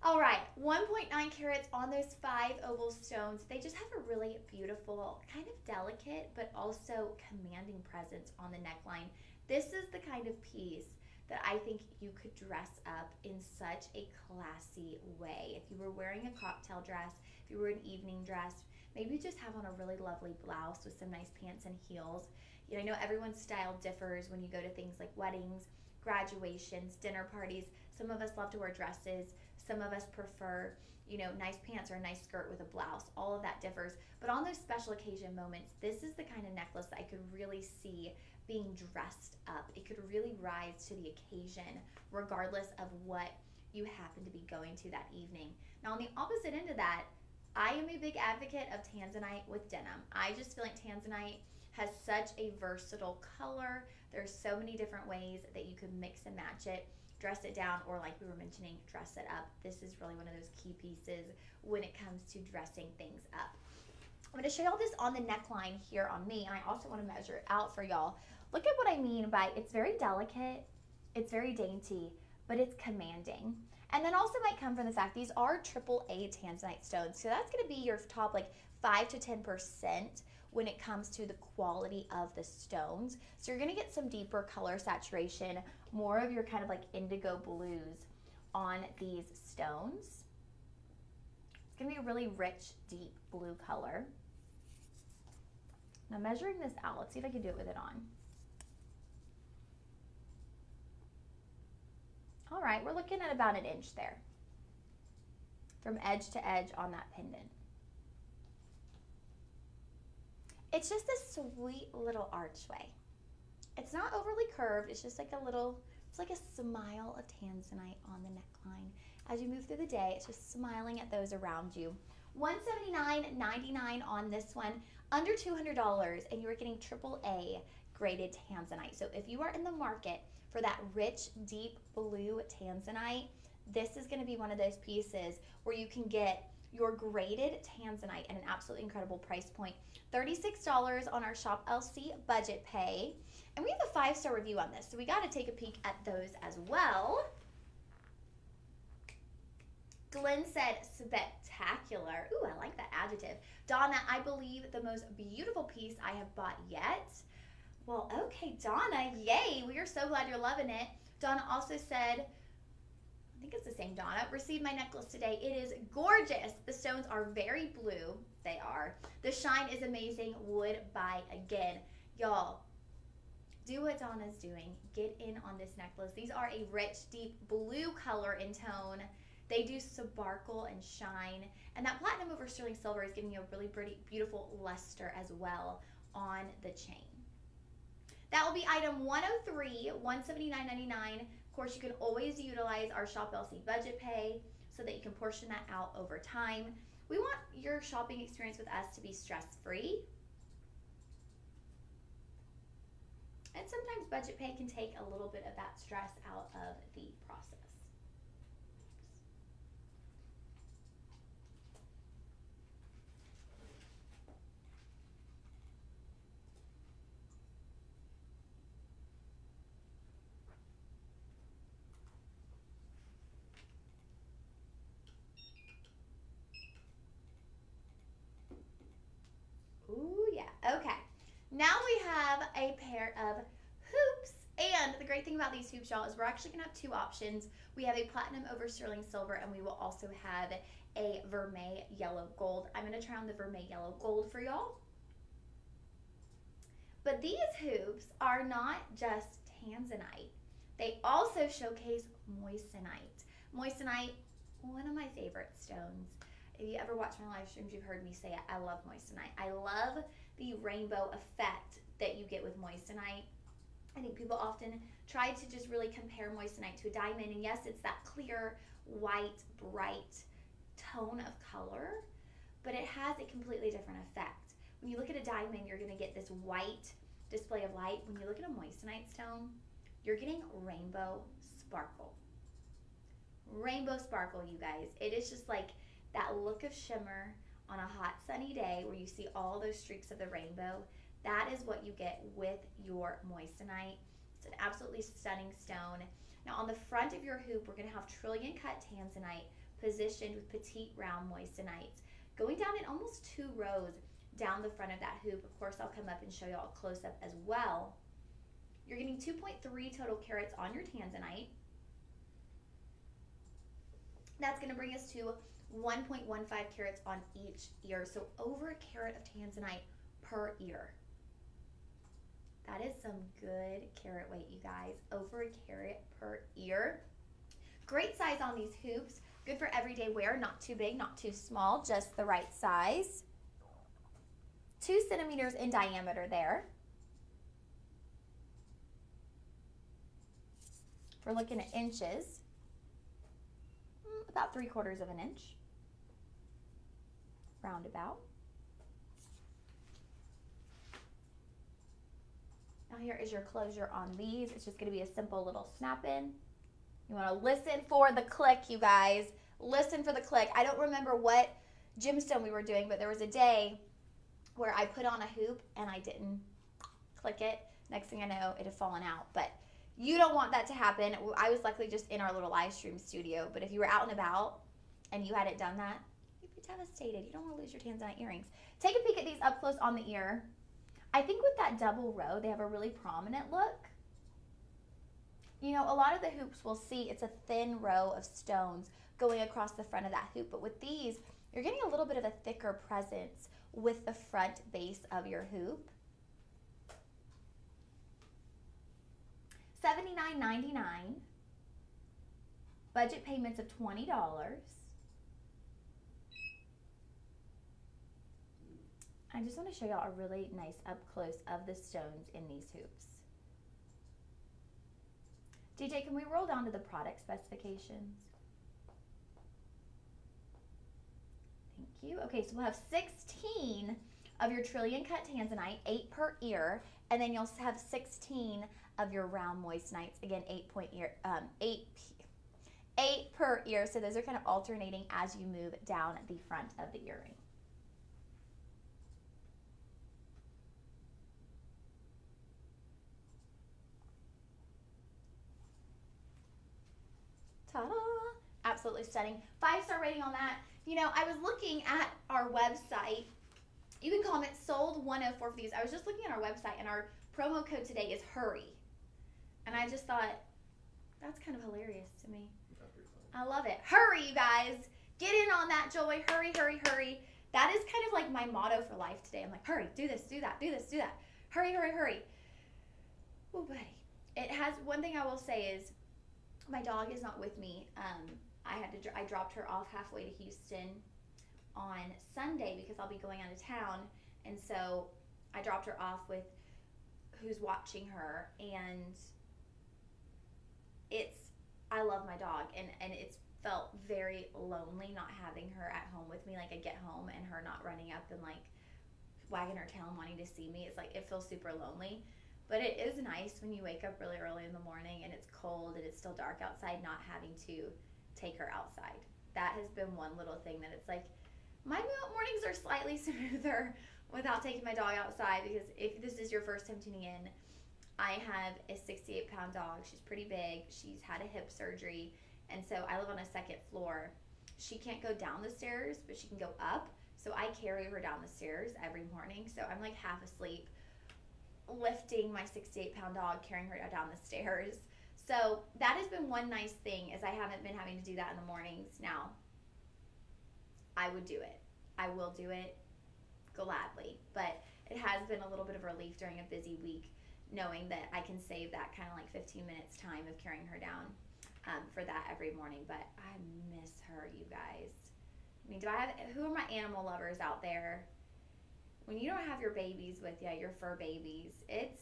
All right, 1.9 carats on those 5 oval stones. They just have a really beautiful, kind of delicate, but also commanding presence on the neckline. This is the kind of piece that I think you could dress up in such a classy way. If you were wearing a cocktail dress, if you were an evening dress, maybe just have on a really lovely blouse with some nice pants and heels. You know, I know everyone's style differs when you go to things like weddings, graduations, dinner parties. Some of us love to wear dresses. Some of us prefer, you know, nice pants or a nice skirt with a blouse. All of that differs. But on those special occasion moments, this is the kind of necklace that I could really see being dressed up. It could really rise to the occasion regardless of what you happen to be going to that evening. Now on the opposite end of that, I am a big advocate of Tanzanite with denim. I just feel like Tanzanite has such a versatile color. There's so many different ways that you could mix and match it, dress it down, or like we were mentioning, dress it up. This is really one of those key pieces when it comes to dressing things up. I'm going to show y'all this on the neckline here on me, and I also want to measure it out for y'all. Look at what I mean by it's very delicate, it's very dainty, but it's commanding. And then also might come from the fact these are AAA Tanzanite stones, so that's going to be your top like 5 to 10% when it comes to the quality of the stones. So you're going to get some deeper color saturation, more of your kind of like indigo blues on these stones. It's going to be a really rich, deep blue color. Now measuring this out, let's see if I can do it with it on. All right, we're looking at about 1 inch there from edge to edge on that pendant. It's just a sweet little archway. It's not overly curved, it's just like a little, it's like a smile of Tanzanite on the neckline. As you move through the day, it's just smiling at those around you. $179.99 on this one, under $200, and you are getting AAA graded Tanzanite. So if you are in the market for that rich, deep blue Tanzanite, this is going to be one of those pieces where you can get your graded Tanzanite at an absolutely incredible price point. $36 on our Shop LC budget pay. And we have a 5-star review on this, so we got to take a peek at those as well. Glenn said spectacular. Ooh, I like that adjective. Donna, I believe the most beautiful piece I have bought yet. Well, okay, Donna, yay. We are so glad you're loving it. Donna also said, I think it's the same Donna, received my necklace today. It is gorgeous. The stones are very blue. They are. The shine is amazing. Would buy again. Y'all, do what Donna's doing. Get in on this necklace. These are a rich, deep blue color in tone. They do sparkle and shine. And that platinum over sterling silver is giving you a really pretty, beautiful luster as well on the chain. That will be item 103, $179.99. Of course, you can always utilize our Shop LC budget pay so that you can portion that out over time. We want your shopping experience with us to be stress-free. And sometimes budget pay can take a little bit of that stress out of the process. Now we have a pair of hoops. And the great thing about these hoops, y'all, is we're actually going to have two options. We have a platinum over sterling silver, and we will also have a vermeil yellow gold. I'm going to try on the vermeil yellow gold for y'all. But these hoops are not just Tanzanite. They also showcase moissanite. Moissanite, one of my favorite stones. If you ever watch my live streams, you've heard me say it. I love moissanite. I love the rainbow effect that you get with moissanite. I think people often try to just really compare moissanite to a diamond. And yes, it's that clear, white, bright tone of color, but it has a completely different effect. When you look at a diamond, you're going to get this white display of light. When you look at a moissanite stone, you're getting rainbow sparkle. Rainbow sparkle, you guys. It is just like that look of shimmer on a hot sunny day where you see all those streaks of the rainbow. That is what you get with your moissanite. It's an absolutely stunning stone. Now on the front of your hoop, we're going to have trillion cut Tanzanite positioned with petite round moissanites going down in almost 2 rows down the front of that hoop. Of course, I'll come up and show you all a close-up as well. You're getting 2.3 total carats on your Tanzanite. That's going to bring us to 1.15 carats on each ear, so over a carat of Tanzanite per ear. That is some good carat weight, you guys. Over a carat per ear. Great size on these hoops. Good for everyday wear. Not too big, not too small, just the right size. 2 centimeters in diameter there. If we're looking at inches, about 3/4 of an inch. Roundabout. Now here is your closure on these. It's just going to be a simple little snap in. You want to listen for the click, you guys. Listen for the click. I don't remember what gemstone we were doing, but there was a day where I put on a hoop and I didn't click it. Next thing I know, it had fallen out. But you don't want that to happen. I was luckily just in our little live stream studio, but if you were out and about and you hadn't done that, you'd be devastated. You don't want to lose your Tanzanite earrings. Take a peek at these up close on the ear. I think with that double row, they have a really prominent look. You know, a lot of the hoops we'll see it's a thin row of stones going across the front of that hoop, but with these, you're getting a little bit of a thicker presence with the front base of your hoop. $79.99. Budget payments of $20. I just want to show y'all a really nice up close of the stones in these hoops. DJ, can we roll down to the product specifications? Thank you. Okay, so we'll have 16 of your trillion cut Tanzanite, 8 per ear, and then you'll have 16 of your round moissanites. Again, 8 per ear. So those are kind of alternating as you move down the front of the earring. Ta-da! Absolutely stunning. 5-star rating on that. You know, I was looking at our website. You can comment sold 104 for these. I was just looking at our website, and our promo code today is HURRY. And I just thought, that's kind of hilarious to me. I love it. Hurry, you guys. Get in on that joy. Hurry, hurry, hurry. That is kind of like my motto for life today. I'm like, hurry, do this, do that, do this, do that. Hurry, hurry, hurry. Oh, buddy. It has, one thing I will say is, my dog is not with me. I dropped her off halfway to Houston on Sunday because I'll be going out of town. And so I dropped her off with who's watching her, and I love my dog, and it's felt very lonely not having her at home with me. Like, I get home and her not running up and like wagging her tail and wanting to see me. It's like, it feels super lonely. But it is nice when you wake up really early in the morning and it's cold and it's still dark outside, not having to take her outside. That has been one little thing that it's like, my mornings are slightly smoother without taking my dog outside, because if this is your first time tuning in, I have a 68-pound dog. She's pretty big. She's had a hip surgery, and so I live on a 2nd floor. She can't go down the stairs, but she can go up, so I carry her down the stairs every morning. So I'm like half asleep lifting my 68-pound dog, carrying her down the stairs. So that has been one nice thing, is I haven't been having to do that in the mornings. Now, I would do it. I will do it gladly, but it has been a little bit of relief during a busy week, knowing that I can save that kind of like 15 minutes time of carrying her down for that every morning. But I miss her, you guys. I mean, who are my animal lovers out there? When you don't have your babies with you, your fur babies, it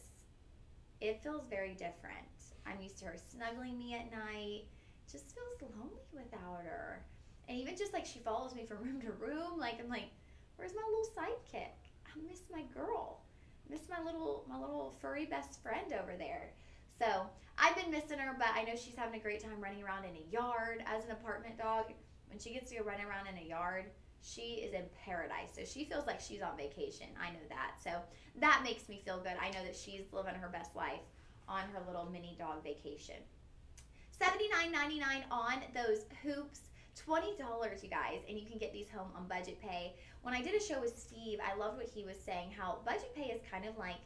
feels very different. I'm used to her snuggling me at night. It just feels lonely without her. And even just like she follows me from room to room, like I'm like, where's my little sidekick? I miss my girl. I miss my little furry best friend over there. So I've been missing her, but I know she's having a great time running around in a yard as an apartment dog. When she gets to go running around in a yard, she is in paradise. So she feels like she's on vacation. I know that. So that makes me feel good. I know that she's living her best life on her little mini dog vacation. $79.99 on those hoops. $20, you guys, and you can get these home on budget pay. When I did a show with Steve, I loved what he was saying, how budget pay is kind of like,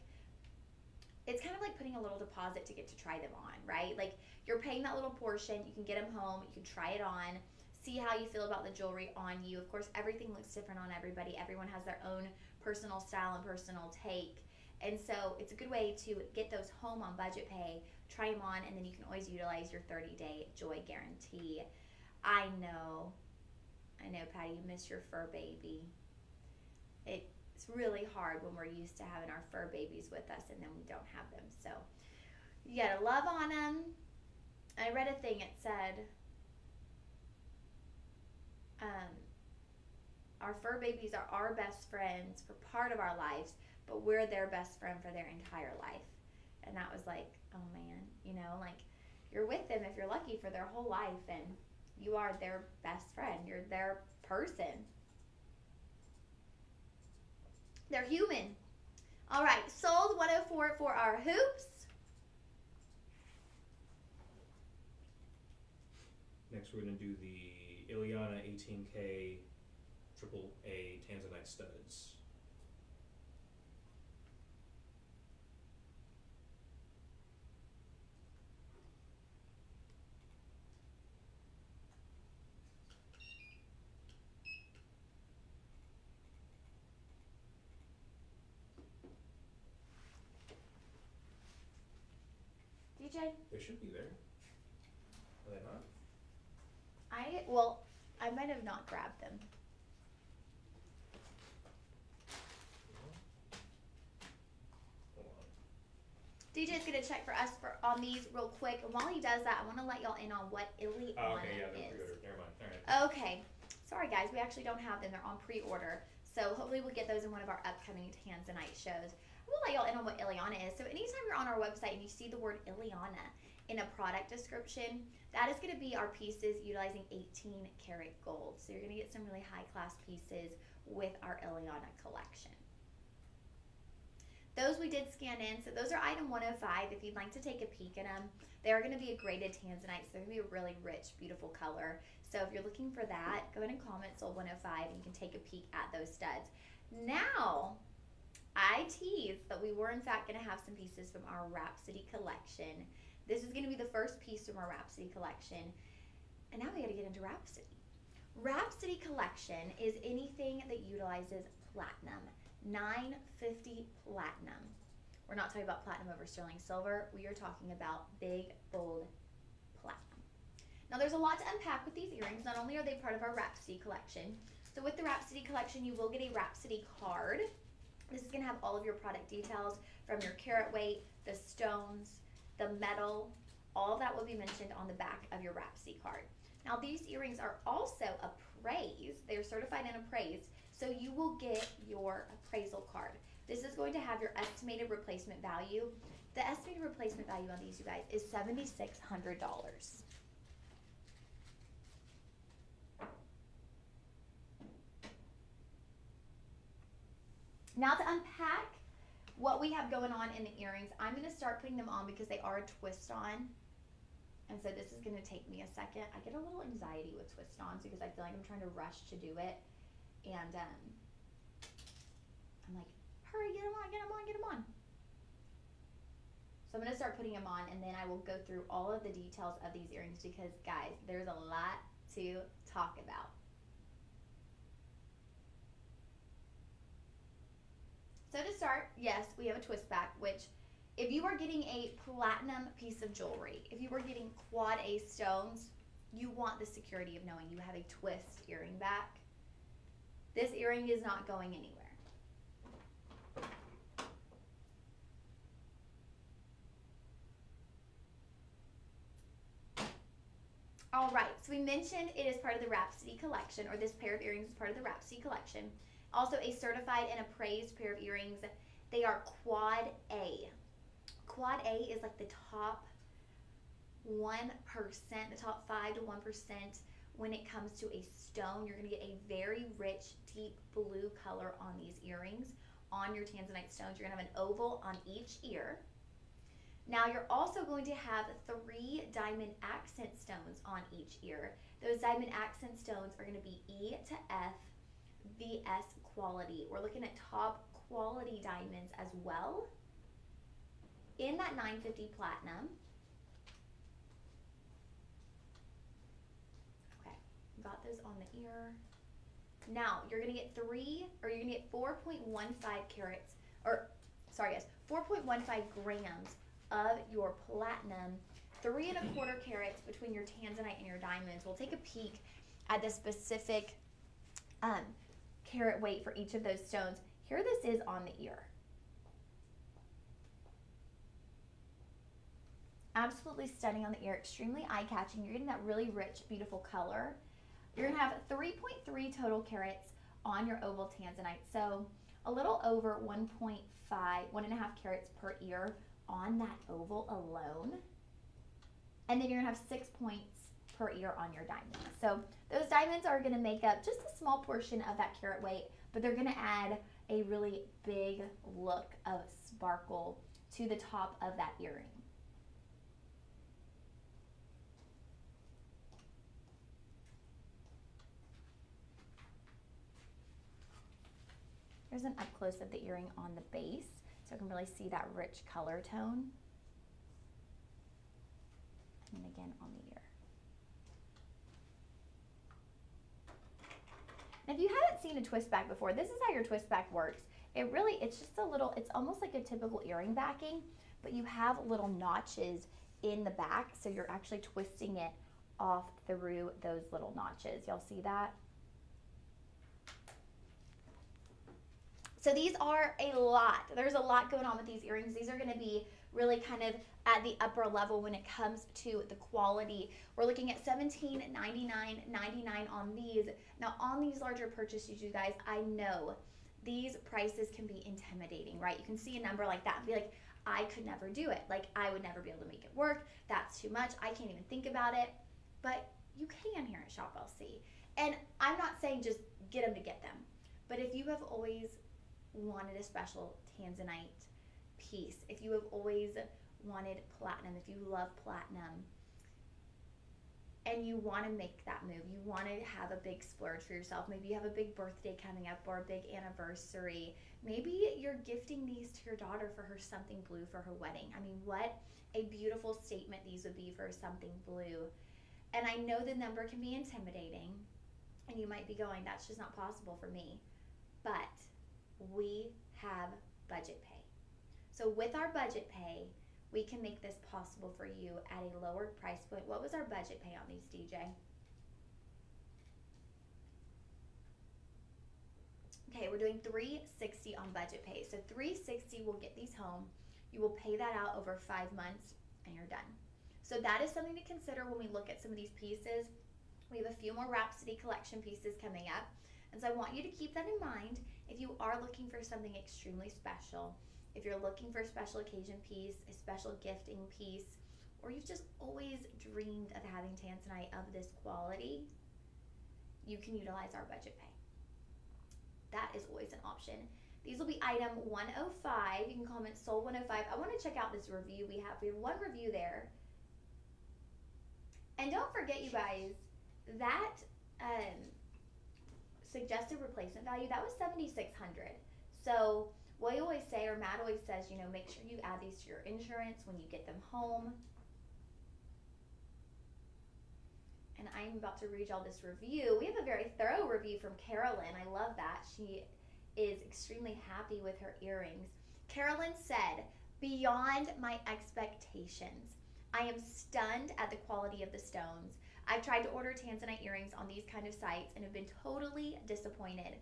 it's kind of like putting a little deposit to get to try them on, right? Like, you're paying that little portion, you can get them home, you can try it on, see how you feel about the jewelry on you. Of course, everything looks different on everybody. Everyone has their own personal style and personal take. And so it's a good way to get those home on budget pay, try them on, and then you can always utilize your 30-day joy guarantee. I know, Patty, you miss your fur baby. It's really hard when we're used to having our fur babies with us and then we don't have them. So you gotta love on them. I read a thing, it said, our fur babies are our best friends for part of our lives, but we're their best friend for their entire life. And that was like, oh man, like you're with them if you're lucky for their whole life, and you are their best friend. You're their person. They're human. All right, sold 104 for our hoops. Next, we're going to do the Ileana 18K AAA Tanzanite studs. DJ? They should be there. Are they not? I might have not grabbed them. Hold on. DJ's gonna check for us on these real quick. And while he does that, I want to let y'all in on what Ileana okay, yeah, they're is. pre-ordered. Never mind. All right. Okay. Sorry, guys. We actually don't have them. They're on pre-order. So hopefully we'll get those in one of our upcoming Tanzanite shows. We'll let y'all in on what Ileana is. So anytime you're on our website and you see the word Ileana in a product description, that is going to be our pieces utilizing 18 karat gold. So you're going to get some really high-class pieces with our Ileana collection. Those we did scan in. So those are item 105. If you'd like to take a peek at them, they're going to be a graded Tanzanite. So they're going to be a really rich, beautiful color. So if you're looking for that, go ahead and comment sold 105 and you can take a peek at those studs. Now, I teased that we were in fact going to have some pieces from our Rhapsody collection. This is going to be the first piece from our Rhapsody collection. And now we got to get into Rhapsody. Rhapsody collection is anything that utilizes platinum. 950 platinum. We're not talking about platinum over sterling silver. We are talking about big, bold platinum. Now there's a lot to unpack with these earrings. Not only are they part of our Rhapsody collection, so with the Rhapsody collection you will get a Rhapsody card. This is going to have all of your product details from your carat weight, the stones, the metal, all of that will be mentioned on the back of your Rhapsody card. Now these earrings are also appraised. They're certified and appraised, so you will get your appraisal card. This is going to have your estimated replacement value. The estimated replacement value on these, you guys, is $7,600. Now to unpack what we have going on in the earrings, I'm going to start putting them on because they are a twist on. And so this is going to take me a second. I get a little anxiety with twist ons because I feel like I'm trying to rush to do it. And I'm like, hurry, get them on, get them on, get them on. So I'm going to start putting them on, and then I will go through all of the details of these earrings because, guys, there's a lot to talk about. So to start, yes, we have a twist back, which if you are getting a platinum piece of jewelry, if you are getting quad A stones, you want the security of knowing you have a twist earring back. This earring is not going anywhere. All right, so we mentioned it is part of the Rhapsody collection, or this pair of earrings is part of the Rhapsody collection. Also a certified and appraised pair of earrings. They are quad A. Quad A is like the top 1%, the top 5 to 1% when it comes to a stone. You're going to get a very rich, deep blue color on these earrings. On your Tanzanite stones, you're going to have an oval on each ear. Now you're also going to have 3 diamond accent stones on each ear. Those diamond accent stones are going to be E to F VS quality. We're looking at top quality diamonds as well in that 950 platinum. Okay, got those on the ear. Now you're going to get 4.15 carats, or sorry guys, 4.15 grams of your platinum, 3 1/4 carats between your Tanzanite and your diamonds. We'll take a peek at the specific carat weight for each of those stones. Here this is on the ear. Absolutely stunning on the ear, extremely eye-catching. You're getting that really rich, beautiful color. You're going to have 3.3 total carats on your oval Tanzanite, so a little over 1.5 carats per ear on that oval alone. And then you're going to have 6 points per ear on your diamonds. So those diamonds are going to make up just a small portion of that carat weight, but they're going to add a really big look of sparkle to the top of that earring. Here's an up close of the earring on the base, so I can really see that rich color tone. And again on the ear. And if you haven't seen a twist back before, this is how your twist back works. It's just a little, it's almost like a typical earring backing, but you have little notches in the back, so you're actually twisting it off through those little notches. Y'all see that? So these are a lot. There's a lot going on with these earrings. These are going to be really kind of at the upper level when it comes to the quality. We're looking at $17.99.99 on these. Now on these larger purchases, you guys, I know these prices can be intimidating, right? You can see a number like that and be like, I could never do it. Like, I would never be able to make it work. That's too much. I can't even think about it. But you can here at Shop LC. And I'm not saying just get them to get them. But if you have always wanted a special Tanzanite piece, if you have always wanted platinum, if you love platinum, and you want to make that move, you want to have a big splurge for yourself, maybe you have a big birthday coming up or a big anniversary, maybe you're gifting these to your daughter for her something blue for her wedding. I mean, what a beautiful statement these would be for something blue. And I know the number can be intimidating, and you might be going, that's just not possible for me. But we have budget pay. So with our budget pay, we can make this possible for you at a lower price point. What was our budget pay on these, DJ? Okay, we're doing $360 on budget pay. So $360 will get these home. You will pay that out over 5 months and you're done. So that is something to consider when we look at some of these pieces. We have a few more Rhapsody collection pieces coming up. And so I want you to keep that in mind if you are looking for something extremely special, if you're looking for a special occasion piece, a special gifting piece, or you've just always dreamed of having Tanzanite of this quality, you can utilize our budget pay. That is always an option. These will be item 105. You can comment sold 105. I want to check out this review we have. We have one review there. And don't forget, you guys, that suggested replacement value, that was $7,600. So we always say, or Matt always says, you know, make sure you add these to your insurance when you get them home. And I'm about to read y'all this review. We have a very thorough review from Carolyn. I love that. She is extremely happy with her earrings. Carolyn said, beyond my expectations. I am stunned at the quality of the stones. I've tried to order Tanzanite earrings on these kind of sites and have been totally disappointed.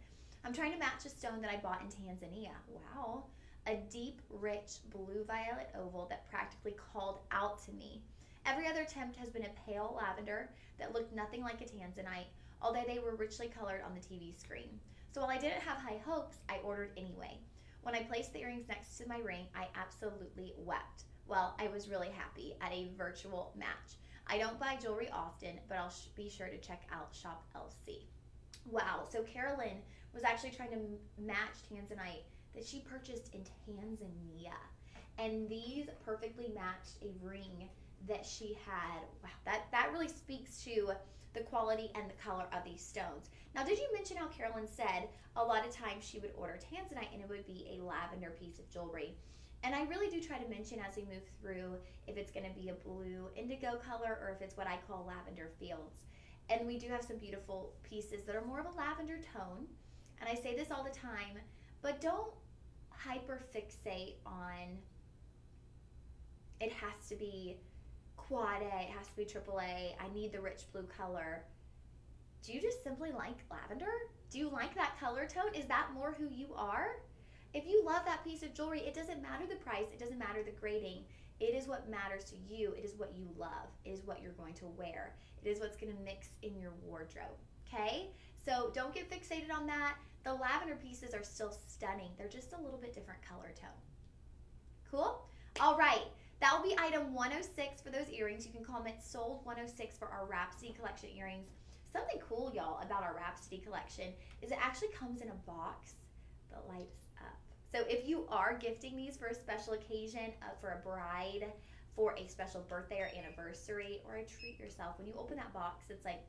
I'm trying to match a stone that I bought in Tanzania. Wow. A deep, rich blue-violet oval that practically called out to me. Every other attempt has been a pale lavender that looked nothing like a Tanzanite, although they were richly colored on the TV screen. So while I didn't have high hopes, I ordered anyway. When I placed the earrings next to my ring, I absolutely wept. Well, I was really happy at a virtual match. I don't buy jewelry often, but I'll be sure to check out Shop LC. Wow, so Carolyn was actually trying to match Tanzanite that she purchased in Tanzania. And these perfectly matched a ring that she had. Wow, that really speaks to the quality and the color of these stones. Now, did you mention how Carolyn said a lot of times she would order Tanzanite and it would be a lavender piece of jewelry? And I really do try to mention as we move through if it's going to be a blue indigo color or if it's what I call lavender fields. And we do have some beautiful pieces that are more of a lavender tone. And I say this all the time, but don't hyper fixate on it has to be quad A, it has to be triple A, I need the rich blue color. Do you just simply like lavender? Do you like that color tone? Is that more who you are? If you love that piece of jewelry, it doesn't matter the price, it doesn't matter the grading. It is what matters to you. It is what you love. It is what you're going to wear. It is what's going to mix in your wardrobe, okay? So don't get fixated on that. The lavender pieces are still stunning. They're just a little bit different color tone. Cool? All right. That will be item 106 for those earrings. You can comment sold 106 for our Rhapsody collection earrings. Something cool, y'all, about our Rhapsody collection is it actually comes in a box that lights up. So if you are gifting these for a special occasion, for a bride, for a special birthday or anniversary, or a treat yourself, when you open that box, it's like,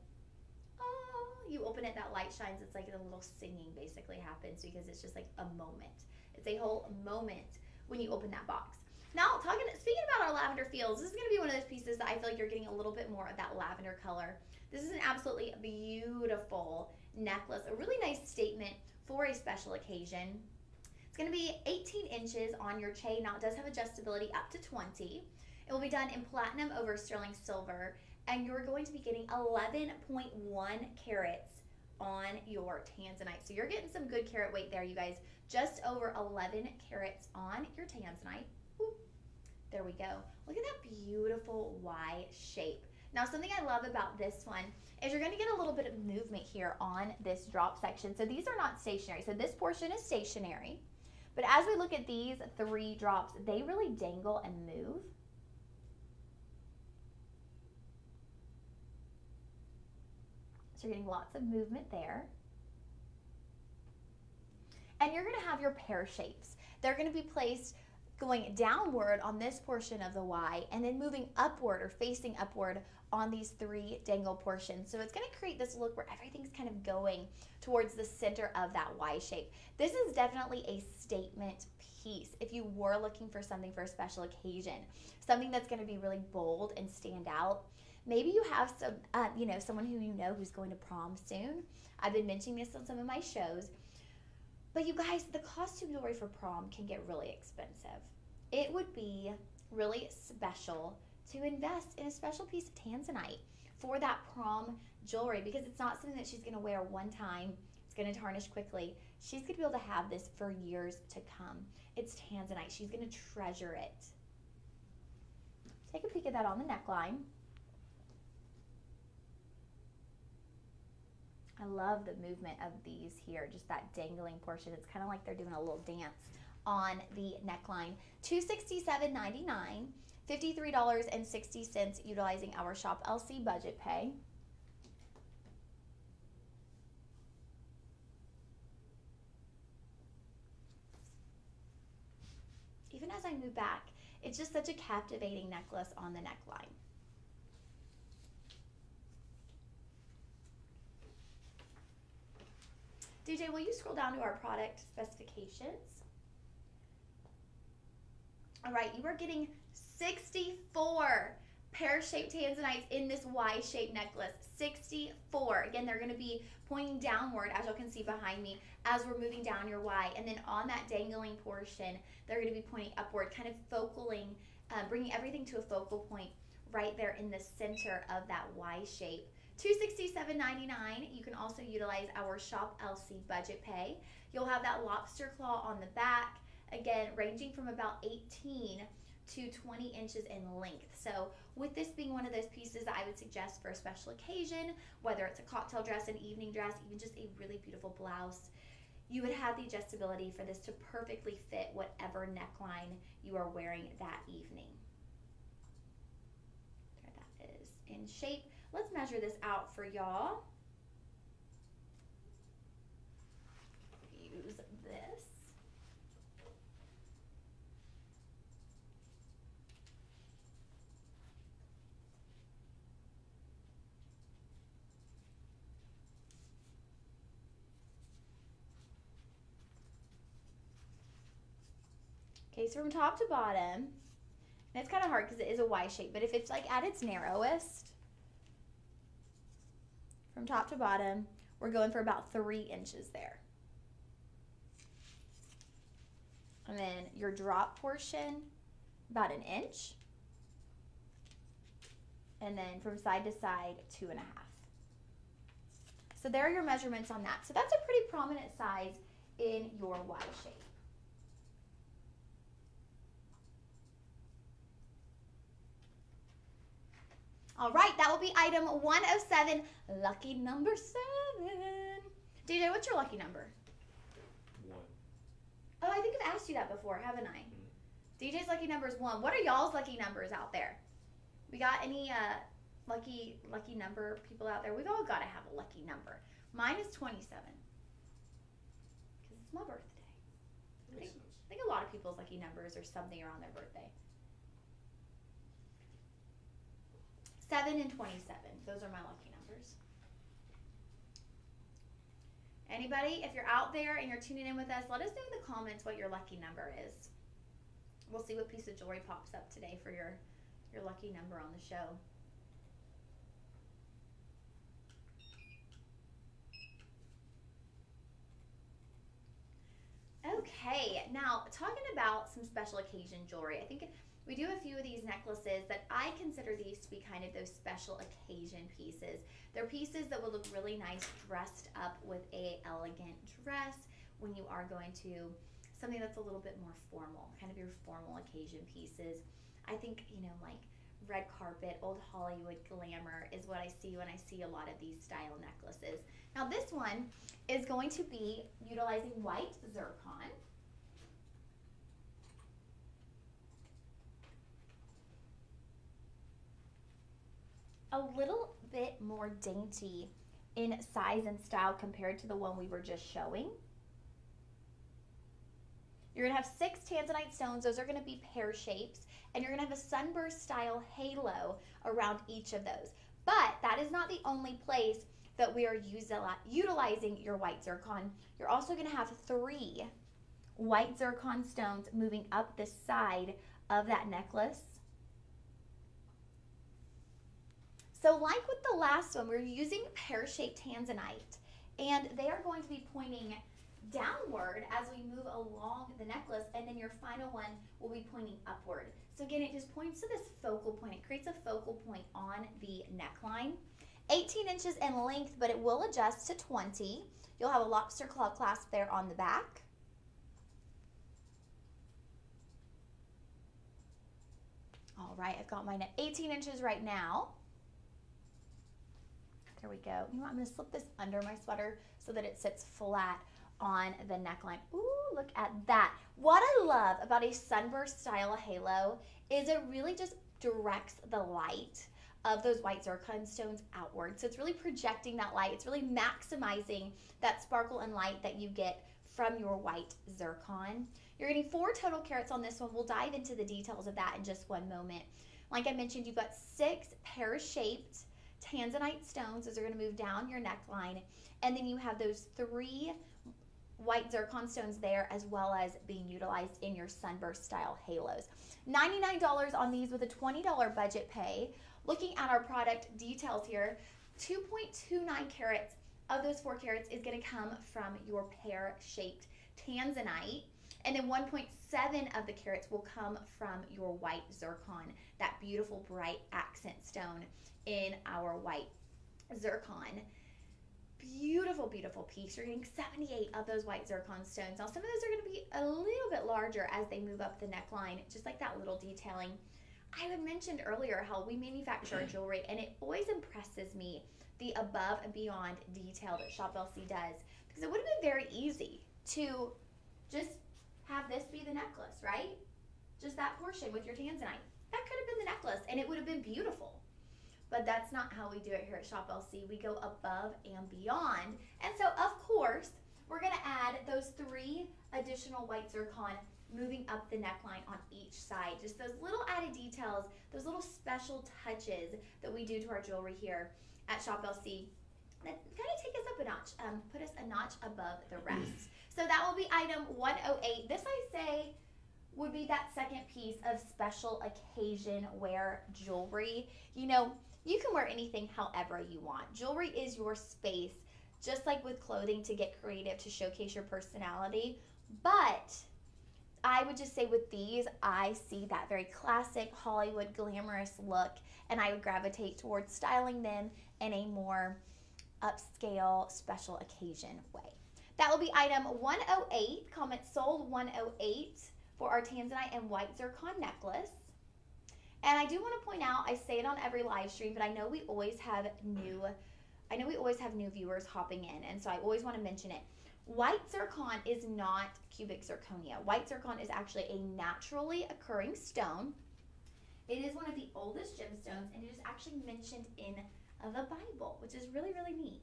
oh, you open it, that light shines, it's like a little singing basically happens because it's just like a moment. It's a whole moment when you open that box. Now, speaking about our lavender fields, this is going to be one of those pieces that I feel like you're getting a little bit more of that lavender color. This is an absolutely beautiful necklace, a really nice statement for a special occasion. It's going to be 18 inches on your chain. Now, it does have adjustability up to 20. It will be done in platinum over sterling silver, and you're going to be getting 11.1 carats on your Tanzanite. So you're getting some good carat weight there, you guys. Just over 11 carats on your Tanzanite. There we go. Look at that beautiful Y shape. Now, something I love about this one is you're going to get a little bit of movement here on this drop section. So these are not stationary. So this portion is stationary. But as we look at these 3 drops, they really dangle and move. So you're getting lots of movement there. And you're going to have your pear shapes. They're going to be placed going downward on this portion of the Y and then moving upward or facing upward on these 3 dangle portions. So it's going to create this look where everything's kind of going towards the center of that Y shape. This is definitely a statement piece if you were looking for something for a special occasion, something that's going to be really bold and stand out. Maybe you have some, someone who you know who's going to prom soon. I've been mentioning this on some of my shows. But you guys, the costume jewelry for prom can get really expensive. It would be really special to invest in a special piece of Tanzanite for that prom jewelry because it's not something that she's going to wear one time. It's going to tarnish quickly. She's going to be able to have this for years to come. It's Tanzanite. She's going to treasure it. Take a peek at that on the neckline. I love the movement of these here, just that dangling portion. It's kind of like they're doing a little dance on the neckline. $267.99, $53.60 utilizing our Shop LC budget pay. Even as I move back, it's just such a captivating necklace on the neckline. DJ, will you scroll down to our product specifications? All right, you are getting 64 pear-shaped tanzanites in this Y-shaped necklace. 64. Again, they're going to be pointing downward, as you can see behind me, as we're moving down your Y. And then on that dangling portion, they're going to be pointing upward, kind of focaling, bringing everything to a focal point right there in the center of that Y shape. $267.99. You can also utilize our Shop LC budget pay. You'll have that lobster claw on the back, again, ranging from about 18 to 20 inches in length. So with this being one of those pieces that I would suggest for a special occasion, whether it's a cocktail dress, an evening dress, even just a really beautiful blouse, you would have the adjustability for this to perfectly fit whatever neckline you are wearing that evening. There that is in shape. Let's measure this out for y'all. Use this. Okay, so from top to bottom, and it's kind of hard because it is a Y shape, but if it's like at its narrowest, from top to bottom, we're going for about 3 inches there. And then your drop portion, about 1 inch. And then from side to side, 2.5. So there are your measurements on that. So that's a pretty prominent size in your Y shape. All right, that will be item 107, lucky number 7. DJ, what's your lucky number? 1. Oh, I think I've asked you that before, haven't I? DJ's lucky number is 1. What are y'all's lucky numbers out there? We got any lucky number people out there? We've all got to have a lucky number. Mine is 27 because it's my birthday. I think a lot of people's lucky numbers are something around their birthday. 7 and 27. Those are my lucky numbers. Anybody, if you're out there and you're tuning in with us, let us know in the comments what your lucky number is. We'll see what piece of jewelry pops up today for your lucky number on the show. Okay, now talking about some special occasion jewelry. I think we do a few of these necklaces that I consider these to be kind of those special occasion pieces. They're pieces that will look really nice dressed up with a elegant dress when you are going to something that's a little bit more formal, kind of your formal occasion pieces. I think, you know, like red carpet, old Hollywood glamour is what I see when I see a lot of these style necklaces. Now this one is going to be utilizing white zircon. A little bit more dainty in size and style compared to the one we were just showing. You're going to have 6 Tanzanite stones. Those are going to be pear shapes. And you're going to have a sunburst style halo around each of those. But that is not the only place that we are utilizing your white zircon. You're also going to have 3 white zircon stones moving up the side of that necklace. So like with the last one, we're using pear-shaped Tanzanite, and they are going to be pointing downward as we move along the necklace, and then your final one will be pointing upward. So again, it just points to this focal point. It creates a focal point on the neckline. 18 inches in length, but it will adjust to 20. You'll have a lobster claw clasp there on the back. All right, I've got mine at 18 inches right now. There we go. You know what? I'm going to slip this under my sweater so that it sits flat on the neckline. Ooh, look at that. What I love about a sunburst style halo is it really just directs the light of those white zircon stones outward. So it's really projecting that light. It's really maximizing that sparkle and light that you get from your white zircon. You're getting 4 total carats on this one. We'll dive into the details of that in just one moment. Like I mentioned, you've got 6 pear-shaped Tanzanite stones. Those are going to move down your neckline. And then you have those 3 white zircon stones there, as well as being utilized in your sunburst style halos. $99 on these with a $20 budget pay. Looking at our product details here, 2.29 carats of those 4 carats is going to come from your pear-shaped Tanzanite, and then 1.7 of the carats will come from your white zircon, that beautiful bright accent stone in our white zircon. Beautiful, beautiful piece. You're getting 78 of those white zircon stones. Now, some of those are going to be a little bit larger as they move up the neckline, just like that little detailing. I had mentioned earlier how we manufacture jewelry, and it always impresses me the above and beyond detail that Shop LC does, because it would have been very easy to just have this be the necklace, right? Just that portion with your Tanzanite. That could have been the necklace, and it would have been beautiful. But that's not how we do it here at Shop LC. We go above and beyond. And so, of course, we're going to add those 3 additional white zircon moving up the neckline on each side. Just those little added details, those little special touches that we do to our jewelry here at Shop LC that kind of take us up a notch, put us a notch above the rest. So that will be item 108. This, I say, would be that second piece of special occasion wear jewelry. You know, you can wear anything however you want. Jewelry is your space, just like with clothing, to get creative, to showcase your personality. But I would just say with these, I see that very classic Hollywood glamorous look, and I would gravitate towards styling them in a more upscale special occasion way. That will be item 108. Comment sold 108 for our Tanzanite and white zircon necklace. And I do want to point out, I say it on every live stream, but I know we always have new viewers hopping in, and so I always want to mention it. White zircon is not cubic zirconia. White zircon is actually a naturally occurring stone. It is one of the oldest gemstones, and it is actually mentioned in the Bible, which is really, really neat.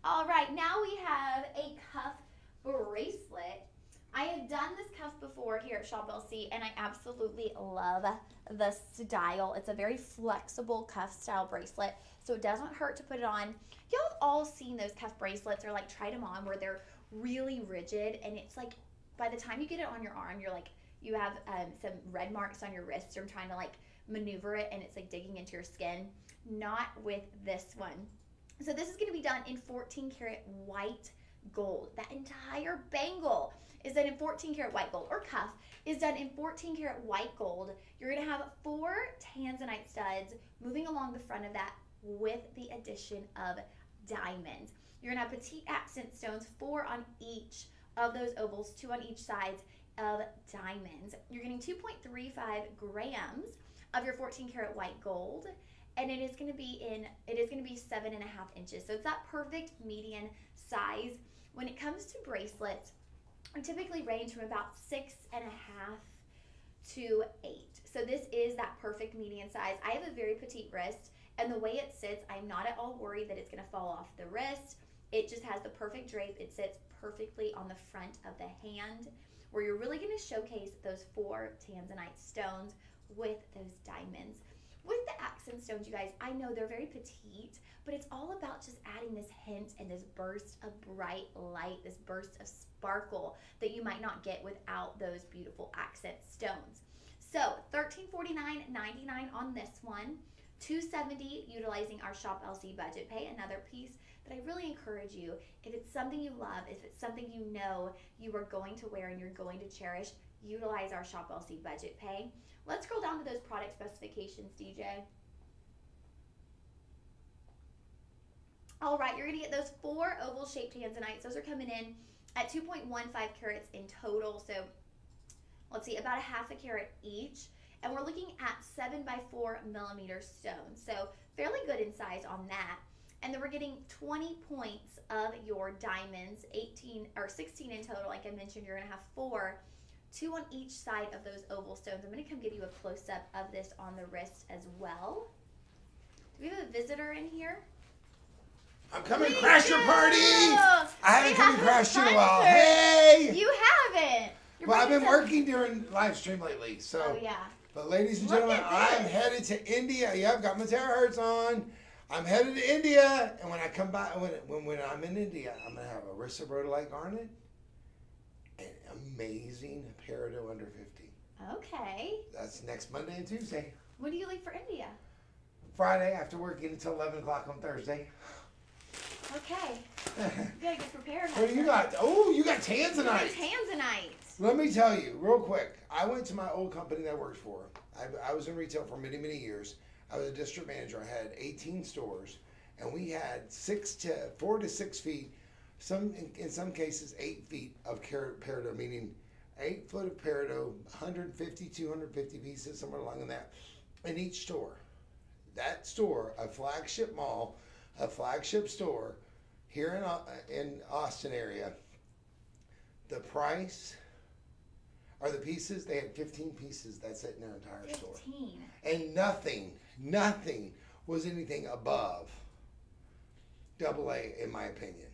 All right, now we have a cuff bracelet. I have done this cuff before here at Shop LC, and I absolutely love the style. It's a very flexible cuff style bracelet, so it doesn't hurt to put it on. Y'all have all seen those cuff bracelets, or like tried them on, where they're really rigid, and it's like by the time you get it on your arm, you're like, you have some red marks on your wrist from trying to like maneuver it, and it's like digging into your skin. Not with this one. So this is going to be done in 14 karat white gold. That entire bangle is done in 14 karat white gold, or cuff is done in 14 karat white gold. You're going to have 4 Tanzanite studs moving along the front of that with the addition of diamonds. You're going to have petite accent stones, 4 on each of those ovals, 2 on each side of diamonds. You're getting 2.35 grams of your 14 karat white gold. And it is going to be 7.5 inches. So it's that perfect median size. When it comes to bracelets, I typically range from about 6.5 to 8. So this is that perfect median size. I have a very petite wrist, and the way it sits, I'm not at all worried that it's going to fall off the wrist. It just has the perfect drape. It sits perfectly on the front of the hand, where you're really going to showcase those 4 Tanzanite stones with those diamonds. With the accent stones, you guys, I know they're very petite, but it's all about just adding this hint and this burst of bright light, this burst of sparkle that you might not get without those beautiful accent stones. So $1349.99 on this one, $270 utilizing our Shop LC budget pay. Another piece that I really encourage you, if it's something you love, if it's something you know you are going to wear and you're going to cherish, utilize our Shop LC budget pay. Let's scroll down to those product specifications, DJ. All right, you're going to get those 4 oval-shaped Tanzanites. Those are coming in at 2.15 carats in total. So let's see, about 0.5 carat each. And we're looking at 7x4 millimeter stones. So fairly good in size on that. And then we're getting 20 points of your diamonds, 16 in total. Like I mentioned, you're going to have 4. 2 on each side of those oval stones. I'm going to come give you a close-up of this on the wrist as well. Do we have a visitor in here? I'm coming, crash your party! I haven't come and crashed you in a while. Hunter. Hey! You haven't. You're Well, I've been bringing some- working during live stream lately, so. Oh, yeah. But ladies and Look gentlemen, at I'm this. headed to India. Yeah, I've got my terahertz on. I'm headed to India, and when I come back, when I'm in India, I'm gonna have a Rissa Rhodolite garnet, an amazing peridot under 50. Okay. That's next Monday and Tuesday. When do you leave for India? Friday after working until 11 o'clock on Thursday. Okay. You gotta get prepared. What do you got? Oh, you got Tanzanite. Tanzanite. Let me tell you real quick. I went to my old company that I worked for. I was in retail for many, many years. I was a district manager. I had 18 stores, and we had 4 to 6 feet, in some cases 8 feet of peridot, meaning 8 foot of peridot, 150, 250 pieces, somewhere along in that, in each store. That store, a flagship mall, a flagship store here in Austin area. The price are the pieces. They had 15 pieces. That's it in their entire 15. store. And nothing was anything above AA in my opinion.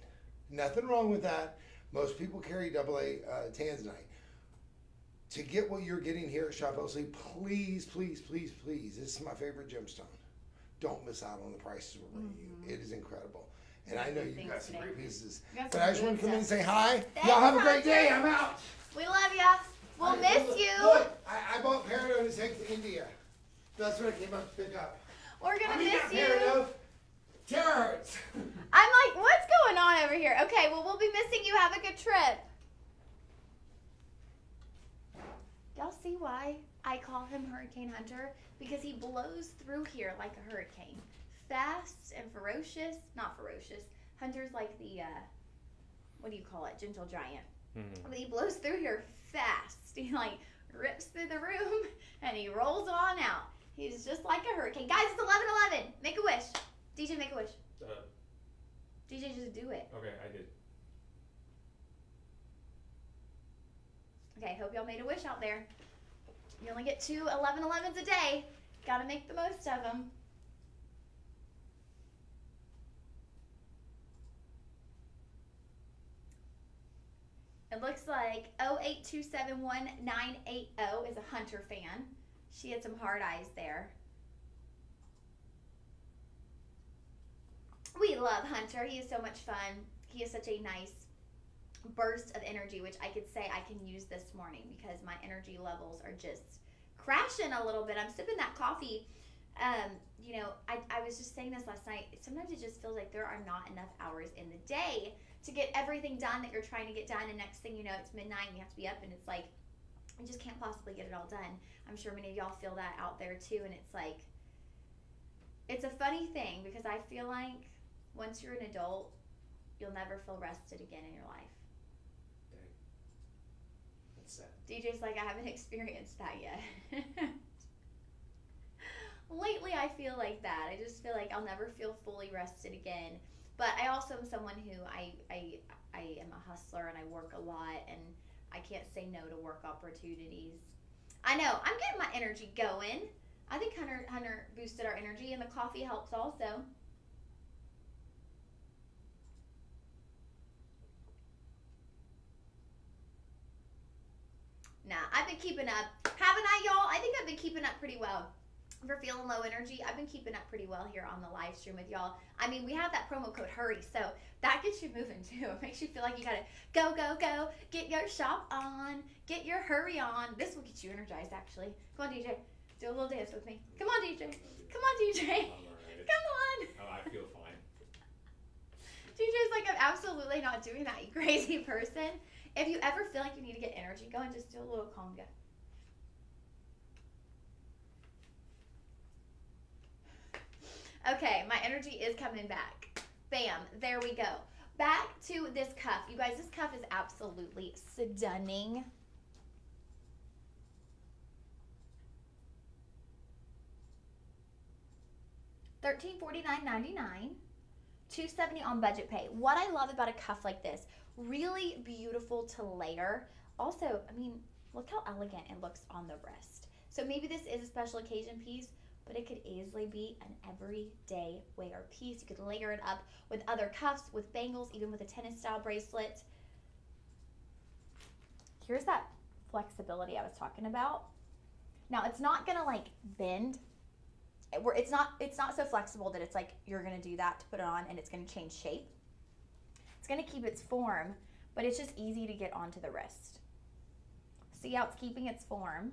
Nothing wrong with that. Most people carry AA Tanzanite. To get what you're getting here at Shop Osley, please, please, please, please. This is my favorite gemstone. Don't miss out on the prices we're bringing you. It is incredible. And I know you've got some great pieces. But I just want to come in and say hi. Y'all have a great day. I'm out. We love ya. We'll miss you. Look, I bought peridot to take to India. That's what I came up to pick up. We're gonna not miss you. peridot. Terahertz. I'm like, what's going on over here? Okay, well, we'll be missing you. Have a good trip. Y'all see why I call him Hurricane Hunter? Because he blows through here like a hurricane. Fast and ferocious. Not ferocious. Hunter's like the, what do you call it? Gentle giant. Mm-hmm. But he blows through here fast. He like rips through the room and he rolls on out. He's just like a hurricane. Guys, it's 11:11. Make a wish. DJ, make a wish. DJ, just do it. Okay, I did. Okay, hope y'all made a wish out there. You only get 2 11:11s a day. Gotta make the most of them. It looks like 08271-980 is a Hunter fan. She had some hard eyes there. We love Hunter. He is so much fun. He is such a nice burst of energy, which I could say I can use this morning because my energy levels are just crashing a little bit. I'm sipping that coffee. You know, I was just saying this last night. Sometimes it just feels like there are not enough hours in the day to get everything done that you're trying to get done. And next thing you know, it's midnight and you have to be up and it's like, you just can't possibly get it all done. I'm sure many of y'all feel that out there too. And it's like, it's a funny thing because I feel like once you're an adult, you'll never feel rested again in your life. That's sad. DJ's like, I haven't experienced that yet. Lately, I feel like that. I just feel like I'll never feel fully rested again. But I also am someone who I am a hustler and I work a lot and I can't say no to work opportunities. I know, I'm getting my energy going. I think Hunter boosted our energy and the coffee helps also. Nah, I've been keeping up. Haven't I, y'all? I think I've been keeping up pretty well. For feeling low energy, I've been keeping up pretty well here on the live stream with y'all. I mean, we have that promo code HURRY, so that gets you moving too. It makes you feel like you gotta go, go, go, get your shop on, get your hurry on. This will get you energized, actually. Come on, DJ, do a little dance with me. Come on, DJ. Come on, DJ. Come on. Oh, I feel fine. DJ's like, I'm absolutely not doing that, you crazy person. If you ever feel like you need to get energy going, just do a little conga. Okay, my energy is coming back. Bam, there we go. Back to this cuff. You guys, this cuff is absolutely stunning. $1349.99, $270 on budget pay. What I love about a cuff like this, really beautiful to layer. Also, I mean, look how elegant it looks on the wrist. So maybe this is a special occasion piece. but it could easily be an everyday wear piece. You could layer it up with other cuffs, with bangles, even with a tennis style bracelet. Here's that flexibility I was talking about. Now it's not gonna like bend. It's not so flexible that it's like you're gonna do that to put it on and it's gonna change shape. It's gonna keep its form, but it's just easy to get onto the wrist. See how it's keeping its form,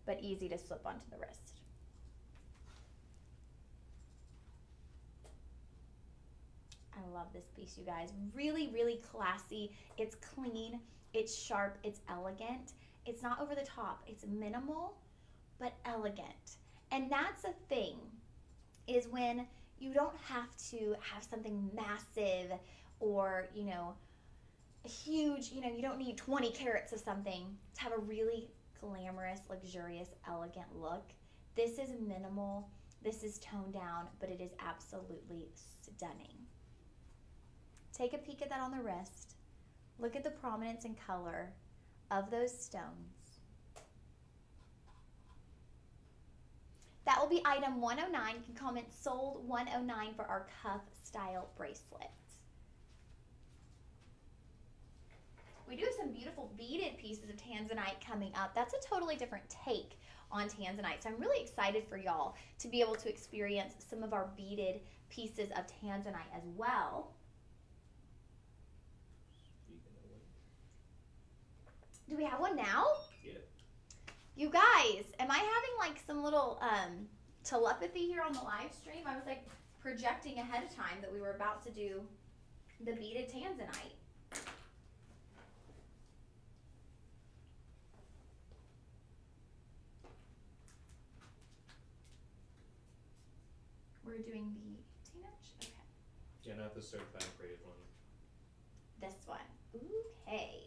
but easy to slip onto the wrist. I love this piece, you guys. Really, really classy. It's clean, it's sharp, it's elegant. It's not over the top. It's minimal, but elegant. And that's a thing, is when you don't have to have something massive or, you know, huge, you know, you don't need 20 carats of something to have a really glamorous, luxurious, elegant look. This is minimal, this is toned down, but it is absolutely stunning. Take a peek at that on the wrist. Look at the prominence and color of those stones. That will be item 109. You can comment sold 109 for our cuff style bracelet. We do have some beautiful beaded pieces of Tanzanite coming up. That's a totally different take on Tanzanite. So I'm really excited for y'all to be able to experience some of our beaded pieces of Tanzanite as well. Do we have one now? Yeah. You guys, am I having like some little telepathy here on the live stream? I was like projecting ahead of time that we were about to do the beaded Tanzanite. We're doing the 18-inch? Okay. Yeah, not the certified braided one. This one. Okay.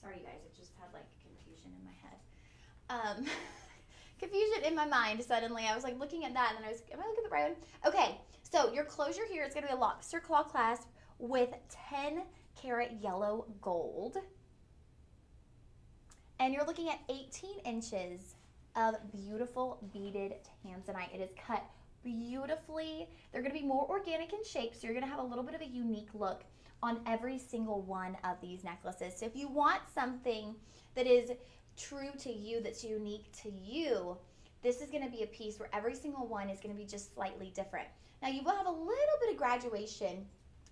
Sorry, you guys, it just had like confusion in my head. Confusion in my mind suddenly. I was like looking at that and then am I looking at the right one? Okay, so your closure here is going to be a lobster claw clasp with 10 karat yellow gold. And you're looking at 18 inches of beautiful beaded Tanzanite. It is cut beautifully. They're going to be more organic in shape, so you're going to have a little bit of a unique look on every single one of these necklaces. So if you want something that is true to you, that's unique to you, this is going to be a piece where every single one is going to be just slightly different. Now you will have a little bit of graduation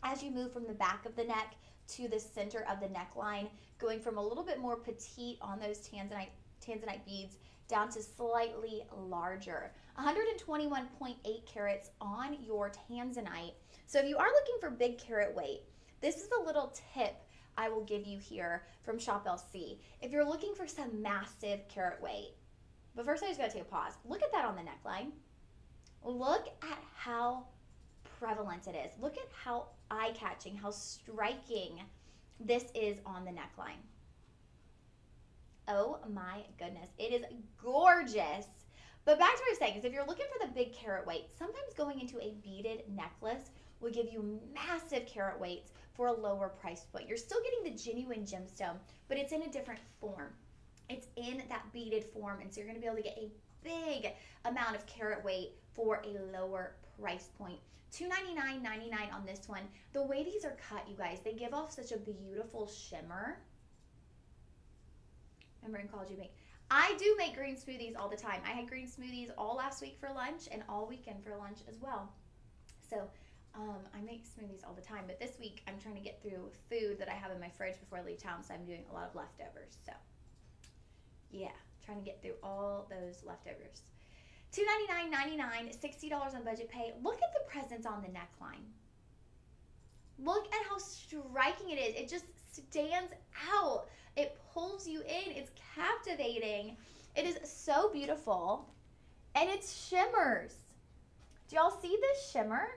as you move from the back of the neck to the center of the neckline, going from a little bit more petite on those Tanzanite beads down to slightly larger. 121.8 carats on your Tanzanite. So if you are looking for big carat weight, this is a little tip I will give you here from Shop LC. If you're looking for some massive carat weight, but first I just gotta take a pause. Look at that on the neckline. Look at how prevalent it is. Look at how eye-catching, how striking this is on the neckline. Oh my goodness, it is gorgeous. But back to what I was saying, is if you're looking for the big carat weight, sometimes going into a beaded necklace will give you massive carat weights for a lower price point. You're still getting the genuine gemstone, but it's in a different form. It's in that beaded form, and so you're gonna be able to get a big amount of carat weight for a lower price point. $299.99 on this one. The way these are cut, you guys, they give off such a beautiful shimmer. Remember, I called you make. I do make green smoothies all the time. I had green smoothies all last week for lunch and all weekend for lunch as well. So I make smoothies all the time, but this week I'm trying to get through food that I have in my fridge before I leave town, so I'm doing a lot of leftovers. So yeah, trying to get through all those leftovers. $299.99, $60 on budget pay. Look at the presence on the neckline. Look at how striking it is. It just stands out. It pulls you in. It's captivating. It is so beautiful. And it shimmers. Do y'all see this shimmer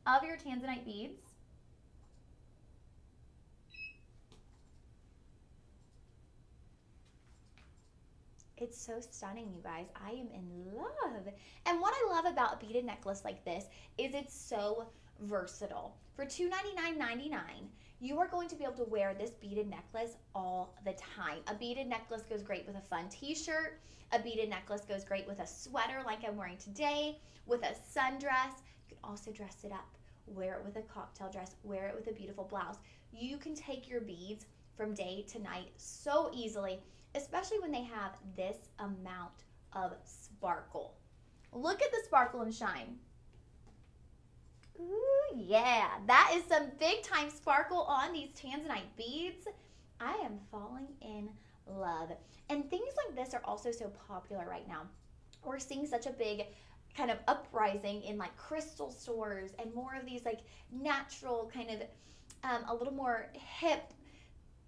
of your Tanzanite beads? It's so stunning, you guys. I am in love. And what I love about a beaded necklace like this is it's so versatile. For $299.99, you are going to be able to wear this beaded necklace all the time. A beaded necklace goes great with a fun t-shirt. A beaded necklace goes great with a sweater like I'm wearing today, with a sundress. You can also dress it up. Wear it with a cocktail dress. Wear it with a beautiful blouse. You can take your beads from day to night so easily, especially when they have this amount of sparkle. Look at the sparkle and shine. Ooh, yeah, that is some big time sparkle on these Tanzanite beads. I am falling in love. And things like this are also so popular right now. We're seeing such a big kind of uprising in like crystal stores and more of these like natural kind of a little more hip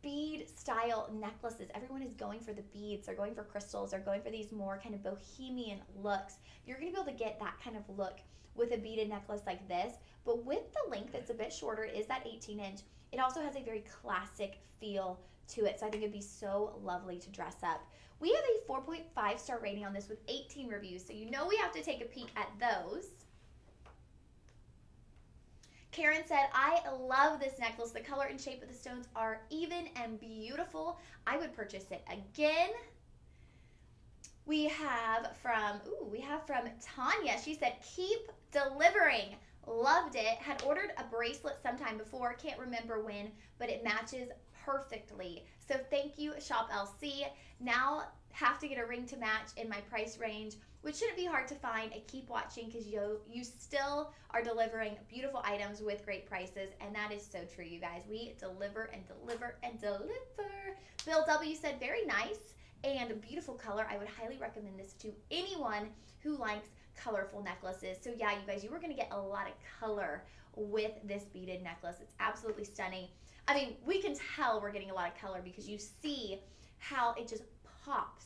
bead style necklaces. Everyone is going for the beads. They're going for crystals. They're going for these more kind of bohemian looks. You're going to be able to get that kind of look with a beaded necklace like this, but with the length that's a bit shorter, it is that 18-inch. It also has a very classic feel to it, so I think it'd be so lovely to dress up. We have a 4.5 star rating on this with 18 reviews, so you know we have to take a peek at those. Karen said, I love this necklace. The color and shape of the stones are even and beautiful. I would purchase it again. We have from Tanya. She said, keep delivering. Loved it. Had ordered a bracelet sometime before. Can't remember when, but it matches perfectly. So thank you, Shop LC. Now have to get a ring to match in my price range, which shouldn't be hard to find. And keep watching because you still are delivering beautiful items with great prices, and that is so true, you guys. We deliver and deliver and deliver. Bill W said, very nice and beautiful color. I would highly recommend this to anyone who likes colorful necklaces. So yeah, you guys, you are going to get a lot of color with this beaded necklace. It's absolutely stunning. I mean, we can tell we're getting a lot of color because you see how it just pops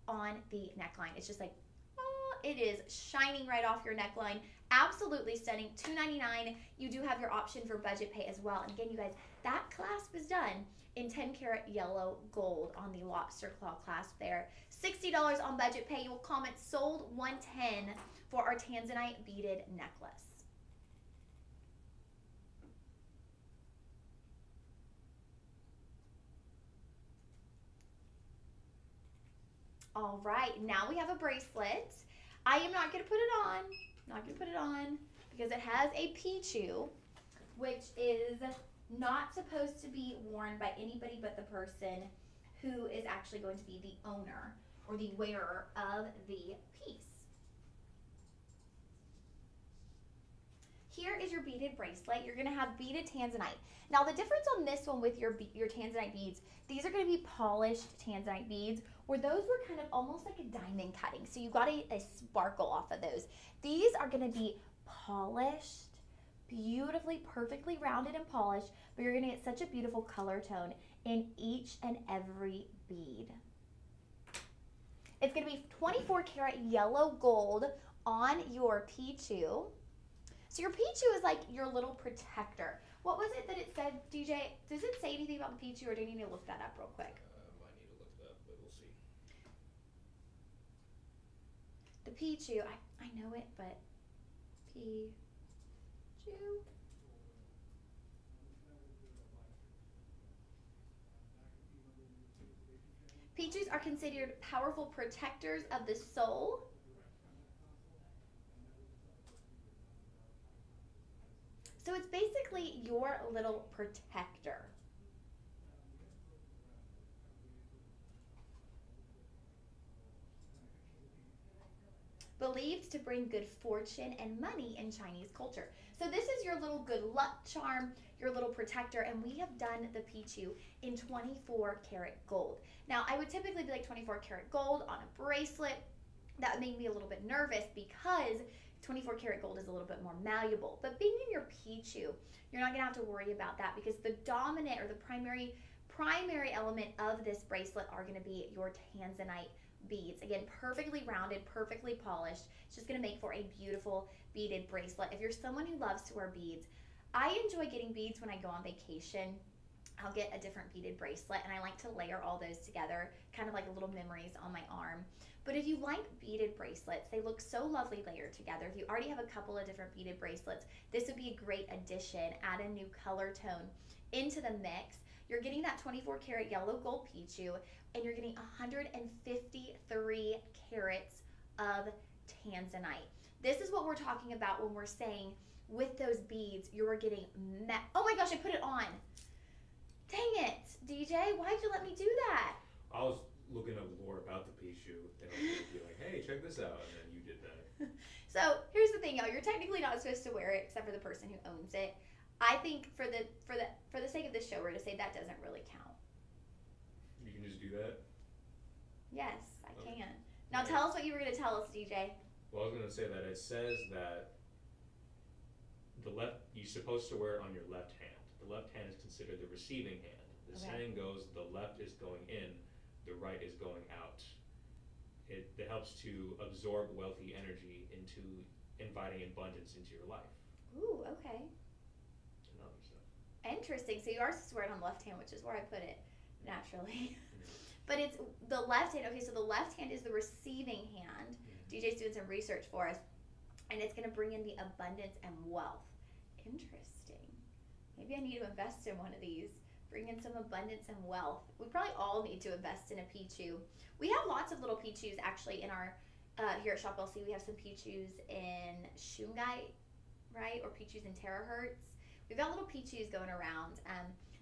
on the neckline. It's just like, oh, it is shining right off your neckline. Absolutely stunning. $2.99. You do have your option for budget pay as well. And again, you guys, that clasp is done in 10 karat yellow gold on the lobster claw clasp there. $60 on budget pay. You will comment sold 110 for our Tanzanite beaded necklace. All right, now we have a bracelet. I am not going to put it on. Not going to put it on because it has a pichu, which is not supposed to be worn by anybody but the person who is actually going to be the owner or the wearer of the piece. Here is your beaded bracelet. You're going to have beaded Tanzanite. Now the difference on this one with your Tanzanite beads, these are going to be polished Tanzanite beads, where those were kind of almost like a diamond cutting. So you got a sparkle off of those. These are going to be polished, beautifully, perfectly rounded and polished, but you're going to get such a beautiful color tone in each and every bead. It's going to be 24 karat yellow gold on your pichu. So your pichu is like your little protector. What was it that it said, DJ? Does it say anything about the pichu, or do you need to look that up real quick? Might need to look it up, but we'll see. The pichu, I know it, but pichu. Pichus are considered powerful protectors of the soul. So it's basically your little protector. Believed to bring good fortune and money in Chinese culture. So this is your little good luck charm, your little protector, and we have done the pichu in 24 karat gold. Now, I would typically be like 24 karat gold on a bracelet. That would make me a little bit nervous because 24 karat gold is a little bit more malleable. But being in your pichu, you're not gonna have to worry about that because the dominant or the primary element of this bracelet are gonna be your Tanzanite beads. Again, perfectly rounded, perfectly polished. It's just gonna make for a beautiful beaded bracelet. If you're someone who loves to wear beads, I enjoy getting beads when I go on vacation. I'll get a different beaded bracelet and I like to layer all those together, kind of like little memories on my arm. But if you like beaded bracelets, they look so lovely layered together. If you already have a couple of different beaded bracelets, this would be a great addition. Add a new color tone into the mix. You're getting that 24 karat yellow gold pichu, and you're getting 153 carats of Tanzanite. This is what we're talking about when we're saying with those beads, you're getting oh my gosh, I put it on. Dang it, DJ, why'd you let me do that? I was looking up lore about the pichu, and I was going to be like, hey, check this out, and then you did that. So here's the thing, y'all. You're technically not supposed to wear it except for the person who owns it. I think for the sake of this show, we're going to say that doesn't really count. You can just do that? Yes, I Okay. can. Now tell us what you were going to tell us, DJ. Well, I was going to say that it says that you're supposed to wear it on your left hand. The left hand is considered the receiving hand. The saying goes, the left is going in, the right is going out. It helps to absorb wealthy energy into inviting abundance into your life. Ooh, okay. And other stuff. Interesting. So you are supposed to wear it on the left hand, which is where I put it naturally. But it's the left hand. Okay, so the left hand is the receiving hand. DJ's doing some research for us, and it's going to bring in the abundance and wealth. Interesting. Maybe I need to invest in one of these. Bring in some abundance and wealth. We probably all need to invest in a pichu. We have lots of little pichus actually in our, here at Shop LC. We have some pichus in shungite, right? Or pichus in terahertz. We've got little pichus going around.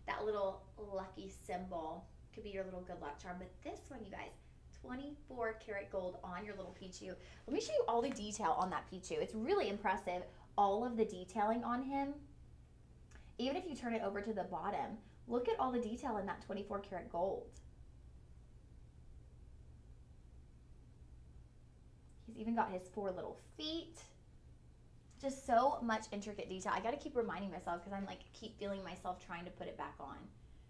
That little lucky symbol could be your little good luck charm. But this one, you guys, 24 karat gold on your little pichu. Let me show you all the detail on that pichu. It's really impressive. All of the detailing on him. Even if you turn it over to the bottom, look at all the detail in that 24 karat gold. He's even got his 4 little feet. Just so much intricate detail. I got to keep reminding myself because I'm like keep feeling myself trying to put it back on.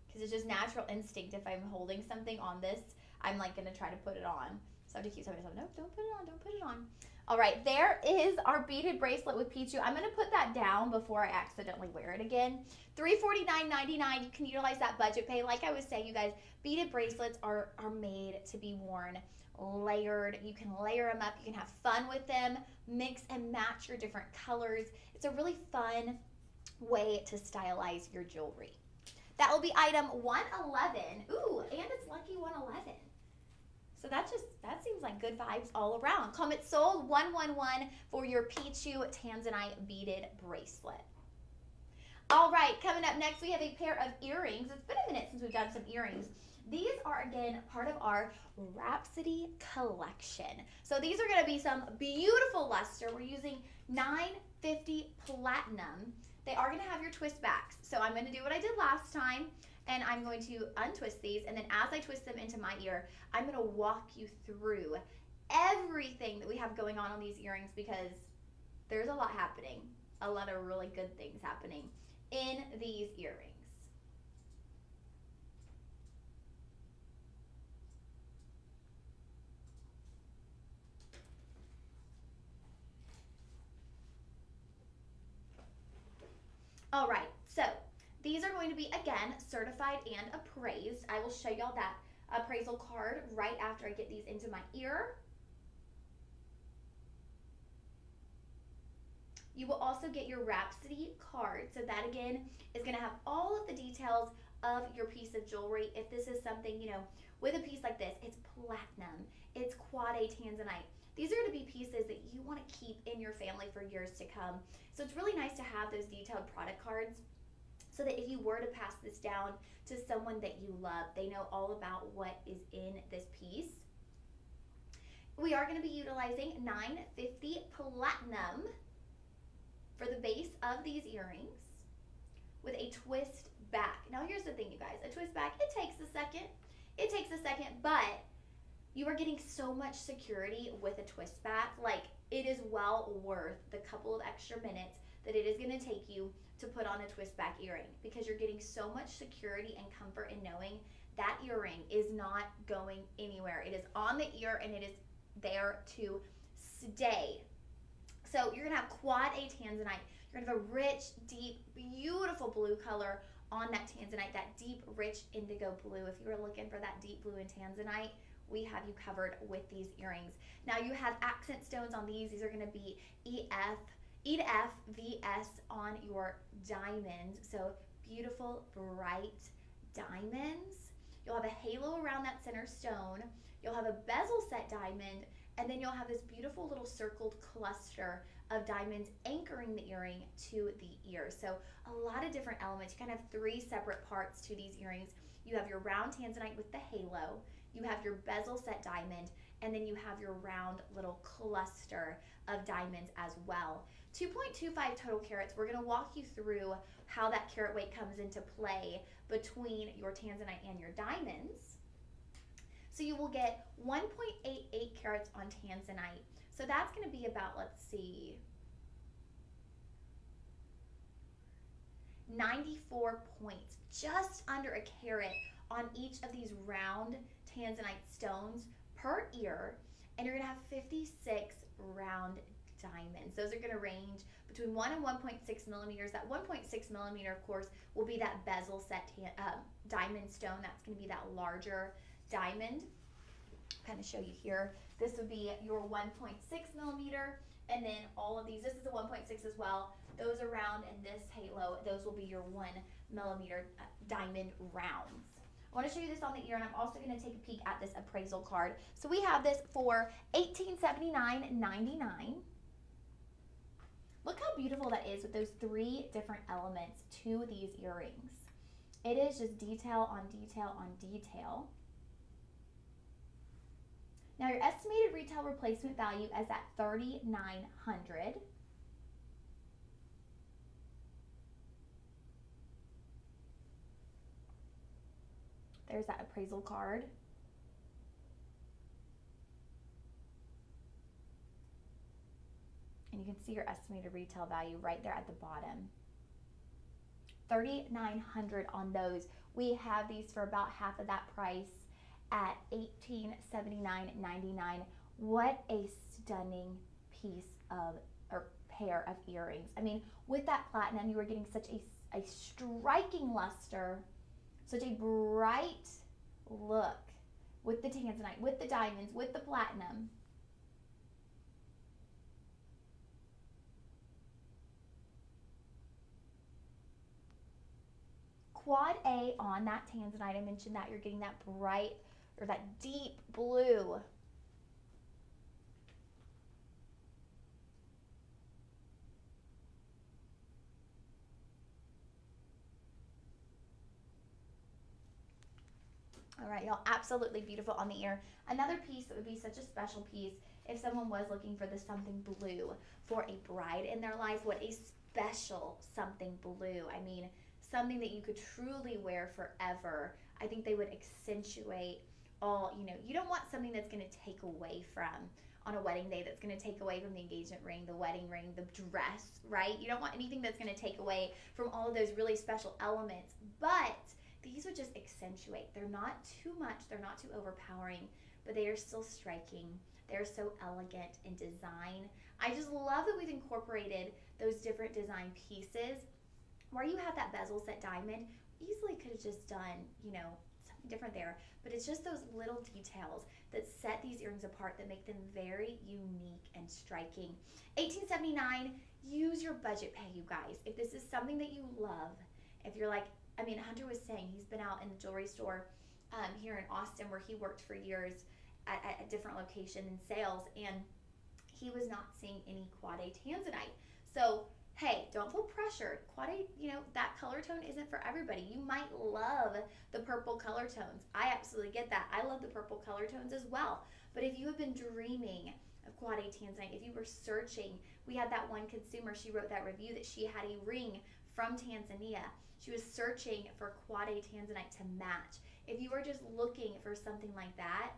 Because it's just natural instinct. If I'm holding something on this, I'm like going to try to put it on. So I have to keep telling myself, no, don't put it on, don't put it on. All right, there is our beaded bracelet with pichu. I'm going to put that down before I accidentally wear it again. $349.99. You can utilize that budget pay. Like I was saying, you guys, beaded bracelets are made to be worn layered. You can layer them up. You can have fun with them. Mix and match your different colors. It's a really fun way to stylize your jewelry. That will be item 111. Ooh, and it's lucky 111. So that seems like good vibes all around. Comment sold 111 for your pichu Tanzanite beaded bracelet. All right, coming up next, we have a pair of earrings. It's been a minute since we've done some earrings. These are, again, part of our Rhapsody collection. So these are going to be some beautiful luster. We're using 950 platinum. They are going to have your twist backs. So I'm going to do what I did last time, and I'm going to untwist these, and then as I twist them into my ear, I'm going to walk you through everything that we have going on these earrings because there's a lot happening, a lot of really good things happening in these earrings. All right, so these are going to be, again, certified and appraised. I will show y'all that appraisal card right after I get these into my ear. You will also get your Rhapsody card. So that, again, is going to have all of the details of your piece of jewelry. If this is something, you know, with a piece like this, it's platinum, it's quad A Tanzanite. These are going to be pieces that you want to keep in your family for years to come. So it's really nice to have those detailed product cards so that if you were to pass this down to someone that you love, they know all about what is in this piece. We are going to be utilizing 950 platinum for the base of these earrings with a twist back. Now here's the thing, you guys. A twist back, it takes a second. It takes a second, but you are getting so much security with a twist back. Like, it is well worth the couple of extra minutes that it is going to take you to put on a twist back earring because you're getting so much security and comfort in knowing that earring is not going anywhere. It is on the ear and it is there to stay. So you're going to have quad A Tanzanite. You're going to have a rich, deep, beautiful blue color on that Tanzanite, that deep, rich indigo blue. If you were looking for that deep blue in Tanzanite, we have you covered with these earrings. Now you have accent stones on these. These are going to be E to F, VS on your diamonds. So beautiful, bright diamonds. You'll have a halo around that center stone. You'll have a bezel set diamond, and then you'll have this beautiful little circled cluster of diamonds anchoring the earring to the ear. So a lot of different elements. You kind of have 3 separate parts to these earrings. You have your round Tanzanite with the halo, you have your bezel set diamond, and then you have your round little cluster of diamonds as well. 2.25 total carats. We're going to walk you through how that carat weight comes into play between your Tanzanite and your diamonds. So you will get 1.88 carats on Tanzanite. So that's going to be about, let's see, 94 points, just under a carat on each of these round Tanzanite stones per ear, and you're going to have 56 round diamonds. Those are going to range between 1 and 1.6 millimeters. That 1.6 millimeter, of course, will be that bezel set diamond stone. That's going to be that larger diamond. Kind of show you here. This would be your 1.6 millimeter, and then all of these, this is a 1.6 as well. Those are round, and this halo, those will be your 1 millimeter diamond rounds. I want to show you this on the ear, and I'm also going to take a peek at this appraisal card. So we have this for $1879.99. Look how beautiful that is with those 3 different elements to these earrings. It is just detail on detail on detail. Now your estimated retail replacement value is at $3,900. There's that appraisal card. And you can see your estimated retail value right there at the bottom. $3,900 on those. We have these for about half of that price at $1879.99. What a stunning piece of, or pair of earrings. I mean, with that platinum, you were getting such a striking luster, such a bright look with the Tanzanite, with the diamonds, with the platinum. Quad A on that Tanzanite, I mentioned that you're getting that bright or that deep blue. All right, y'all, absolutely beautiful on the ear. Another piece that would be such a special piece if someone was looking for the something blue for a bride in their life. What a special something blue. I mean, something that you could truly wear forever. I think they would accentuate all, you don't want something that's going to take away from on a wedding day, that's going to take away from the engagement ring, the wedding ring, the dress, right? You don't want anything that's going to take away from all of those really special elements, but these would just accentuate. They're not too much, they're not too overpowering, but they are still striking. They're so elegant in design. I just love that we've incorporated those different design pieces. Where you have that bezel set diamond, easily could have just done, something different there. But it's just those little details that set these earrings apart that make them very unique and striking. $1879, use your budget pay, you guys. If this is something that you love, if you're like, Hunter was saying he's been out in the jewelry store here in Austin where he worked for years at a different location in sales, and he was not seeing any Quad A Tanzanite. So hey, don't feel pressured. Quad A, that color tone isn't for everybody. You might love the purple color tones. I absolutely get that. I love the purple color tones as well. But if you have been dreaming of Quad A Tanzanite, if you were searching, we had that one consumer, she wrote that review that she had a ring from Tanzania. She was searching for Quad A Tanzanite to match. If you are just looking for something like that,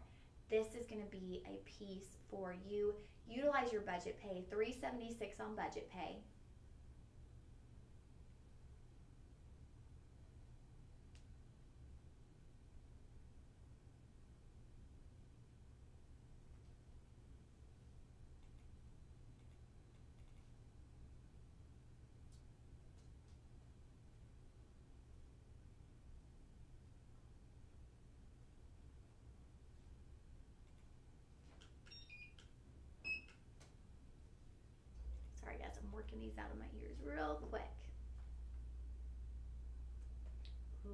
this is going to be a piece for you. Utilize your budget pay, $376 on budget pay. Sorry guys, I'm working these out of my ears real quick.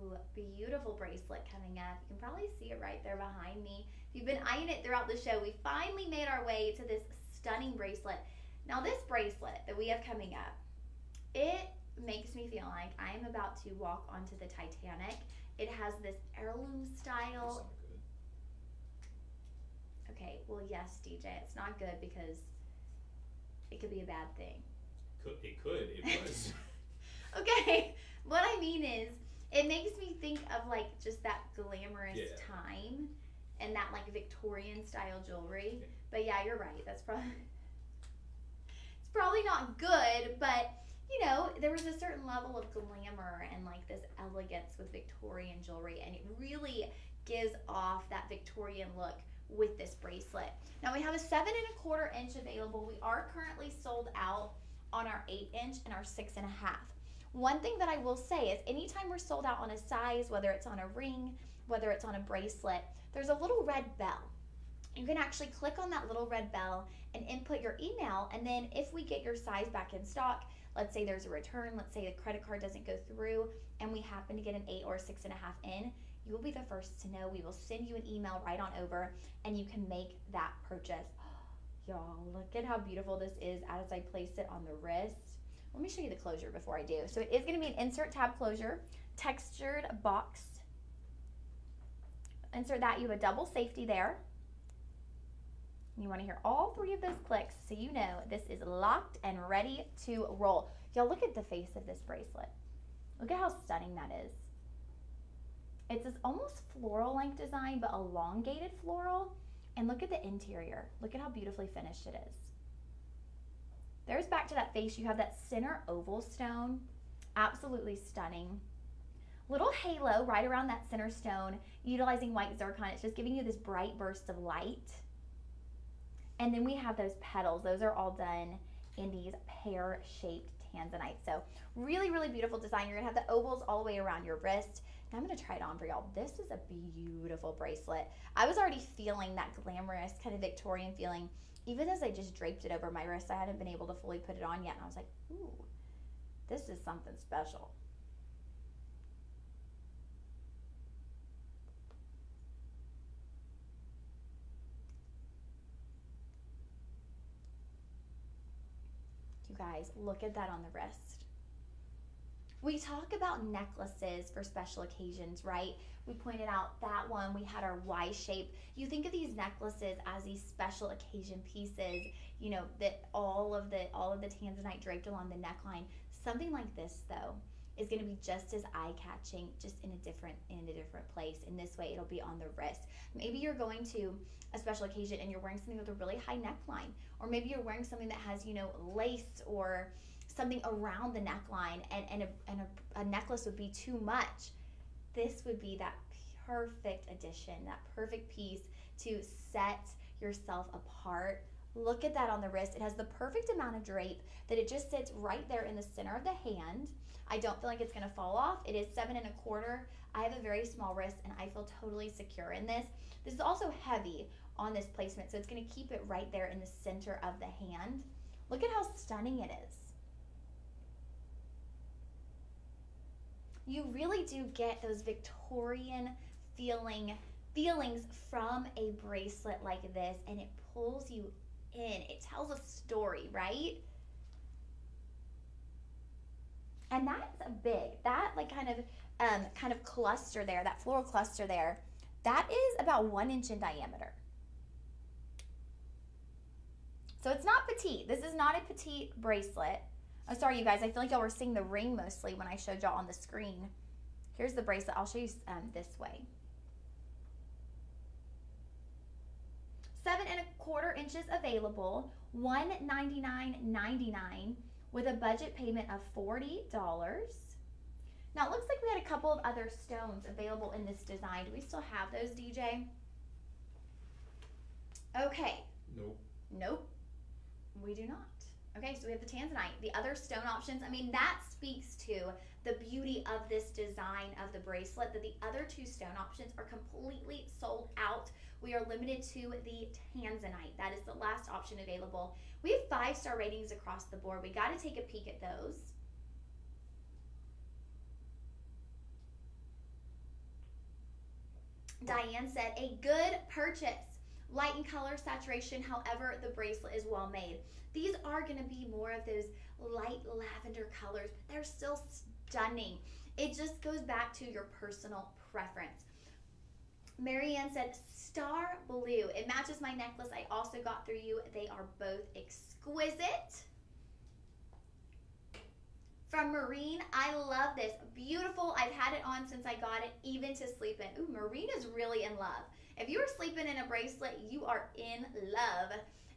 Ooh, beautiful bracelet coming up. You can probably see it right there behind me. If you've been eyeing it throughout the show, we finally made our way to this stunning bracelet. Now this bracelet that we have coming up, it makes me feel like I am about to walk onto the Titanic. It has this heirloom style. Okay, well yes, DJ, it's not good because it could be a bad thing. It was. Okay, what I mean is, it makes me think of like just that glamorous time and that like Victorian style jewelry. Yeah. But yeah, you're right. That's probably it's probably not good, but you know, there was a certain level of glamour and like this elegance with Victorian jewelry, and it really gives off that Victorian look with this bracelet. Now we have a 7¼ inch available. We are currently sold out on our 8-inch and our 6½. One thing that I will say is anytime we're sold out on a size, whether it's on a ring, whether it's on a bracelet, there's a little red bell. You can actually click on that little red bell and input your email, and then if we get your size back in stock, let's say there's a return, let's say the credit card doesn't go through, and we happen to get an 8 or 6½ in, you will be the first to know. We will send you an email right on over, and you can make that purchase. Y'all, look at how beautiful this is as I place it on the wrist. Let me show you the closure before I do. So it is going to be an insert tab closure, textured box. Insert that. You have a double safety there. You want to hear all 3 of those clicks so you know this is locked and ready to roll. Y'all, look at the face of this bracelet. Look at how stunning that is. It's this almost floral-like design, but elongated floral. And look at the interior. Look at how beautifully finished it is. There's back to that face. You have that center oval stone. Absolutely stunning. Little halo right around that center stone, utilizing white zircon. It's just giving you this bright burst of light. And then we have those petals. Those are all done in these pear-shaped Tanzanite. So really, really beautiful design. You're gonna have the ovals all the way around your wrist. Now I'm gonna try it on for y'all. This is a beautiful bracelet. I was already feeling that glamorous kind of Victorian feeling. Even as I just draped it over my wrist, I hadn't been able to fully put it on yet. And I was like, ooh, this is something special. You guys, look at that on the wrist. We talk about necklaces for special occasions, right? We pointed out that one, we had our Y shape. You think of these necklaces as these special occasion pieces, you know, that all of the Tanzanite draped along the neckline. Something like this though is going to be just as eye-catching, just in a different place. In this way, it'll be on the wrist. Maybe you're going to a special occasion and you're wearing something with a really high neckline, or maybe you're wearing something that has, you know, lace or something around the neckline, and a necklace would be too much. This would be that perfect addition, that perfect piece to set yourself apart. Look at that on the wrist. It has the perfect amount of drape that it just sits right there in the center of the hand. I don't feel like it's gonna fall off. It is 7¼ I have a very small wrist and I feel totally secure in this. This is also heavy on this placement, so it's gonna keep it right there in the center of the hand. Look at how stunning it is. You really do get those Victorian feelings from a bracelet like this, and it pulls you in. It tells a story, right? And that's big. That like kind of cluster there, that floral cluster there, that is about 1 inch in diameter. So it's not petite. This is not a petite bracelet. Oh, sorry, you guys. I feel like y'all were seeing the ring mostly when I showed y'all on the screen. Here's the bracelet. I'll show you this way. 7¼ inches available, $199.99 with a budget payment of $40. Now it looks like we had a couple of other stones available in this design. Do we still have those, DJ? Okay. Nope. We do not. Okay, so we have the Tanzanite. The other stone options, I mean, that speaks to the beauty of this design of the bracelet, that the other 2 stone options are completely sold out. We are limited to the Tanzanite. That is the last option available. We have 5-star ratings across the board. We got to take a peek at those. Diane said, a good purchase. Light in color, saturation, however, the bracelet is well made. These are going to be more of those light lavender colors, but they're still stunning. It just goes back to your personal preference. Marianne said, star blue. It matches my necklace I also got through you. They are both exquisite. From Marine, I love this. Beautiful. I've had it on since I got it, even to sleep in. Ooh, Marine is really in love. If you are sleeping in a bracelet, you are in love.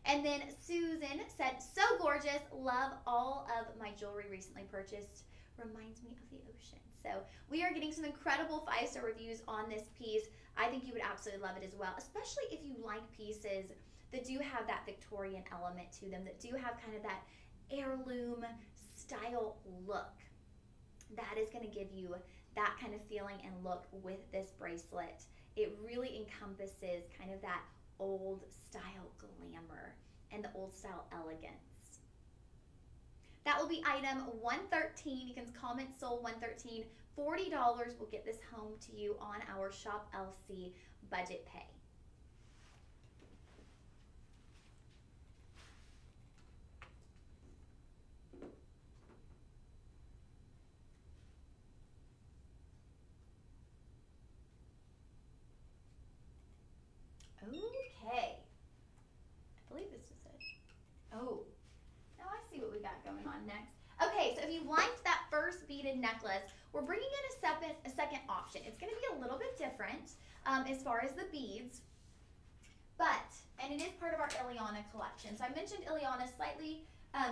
And then Susan said, so gorgeous. Love all of my jewelry recently purchased. Reminds me of the ocean. So we are getting some incredible 5-star reviews on this piece. I think you would absolutely love it as well, especially if you like pieces that do have that Victorian element to them, that do have kind of that heirloom style look. That is going to give you that kind of feeling and look with this bracelet. It really encompasses kind of that old style glamour and the old style elegance. That will be item 113. You can comment sold 113. $40 will get this home to you on our Shop LC budget pay. Okay, I believe this is it. Oh, now I see what we got going on next. Okay, so if you liked that first beaded necklace, we're bringing in a second option. It's going to be a little bit different as far as the beads, and it is part of our Ileana collection. So I mentioned Ileana slightly,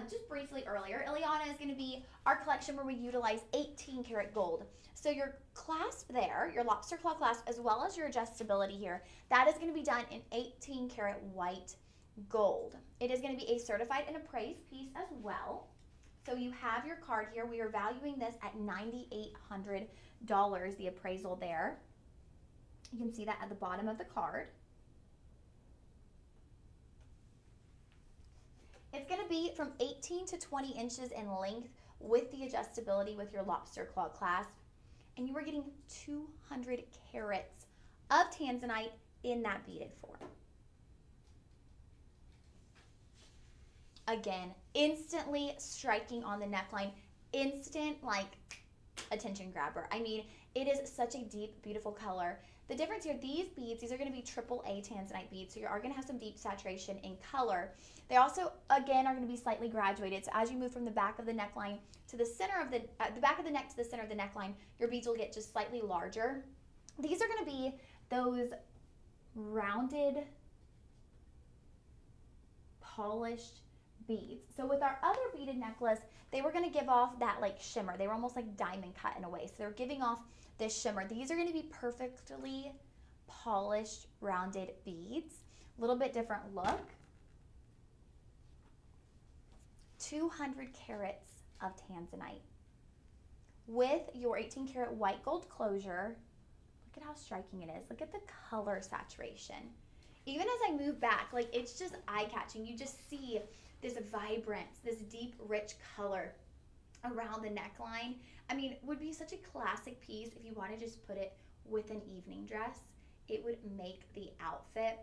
just briefly earlier. Ileana is going to be our collection where we utilize 18 karat gold. So your clasp there, your lobster claw clasp, as well as your adjustability here, that is going to be done in 18 karat white gold. It is going to be a certified and appraised piece as well. So you have your card here. We are valuing this at $9,800, the appraisal there. You can see that at the bottom of the card. It's going to be from 18 to 20 inches in length with the adjustability with your lobster claw clasp. And you are getting 200 carats of Tanzanite in that beaded form. Again, instantly striking on the neckline, instant like attention grabber. I mean, it is such a deep, beautiful color. The difference here, these beads, these are going to be AAA Tanzanite beads, so you are going to have some deep saturation in color. They also, again, are going to be slightly graduated. So as you move from the back of the neckline to the center of the back of the neck to the center of the neckline, your beads will get just slightly larger. These are going to be those rounded, polished beads. So with our other beaded necklace, they were going to give off that like shimmer. They were almost like diamond cut in a way. So they're giving off this shimmer. These are going to be perfectly polished, rounded beads. A little bit different look. 200 carats of Tanzanite. With your 18 karat white gold closure, look at how striking it is. Look at the color saturation. Even as I move back, like it's just eye-catching. You just see this vibrance, this deep, rich color around the neckline. I mean, it would be such a classic piece if you want to just put it with an evening dress. It would make the outfit.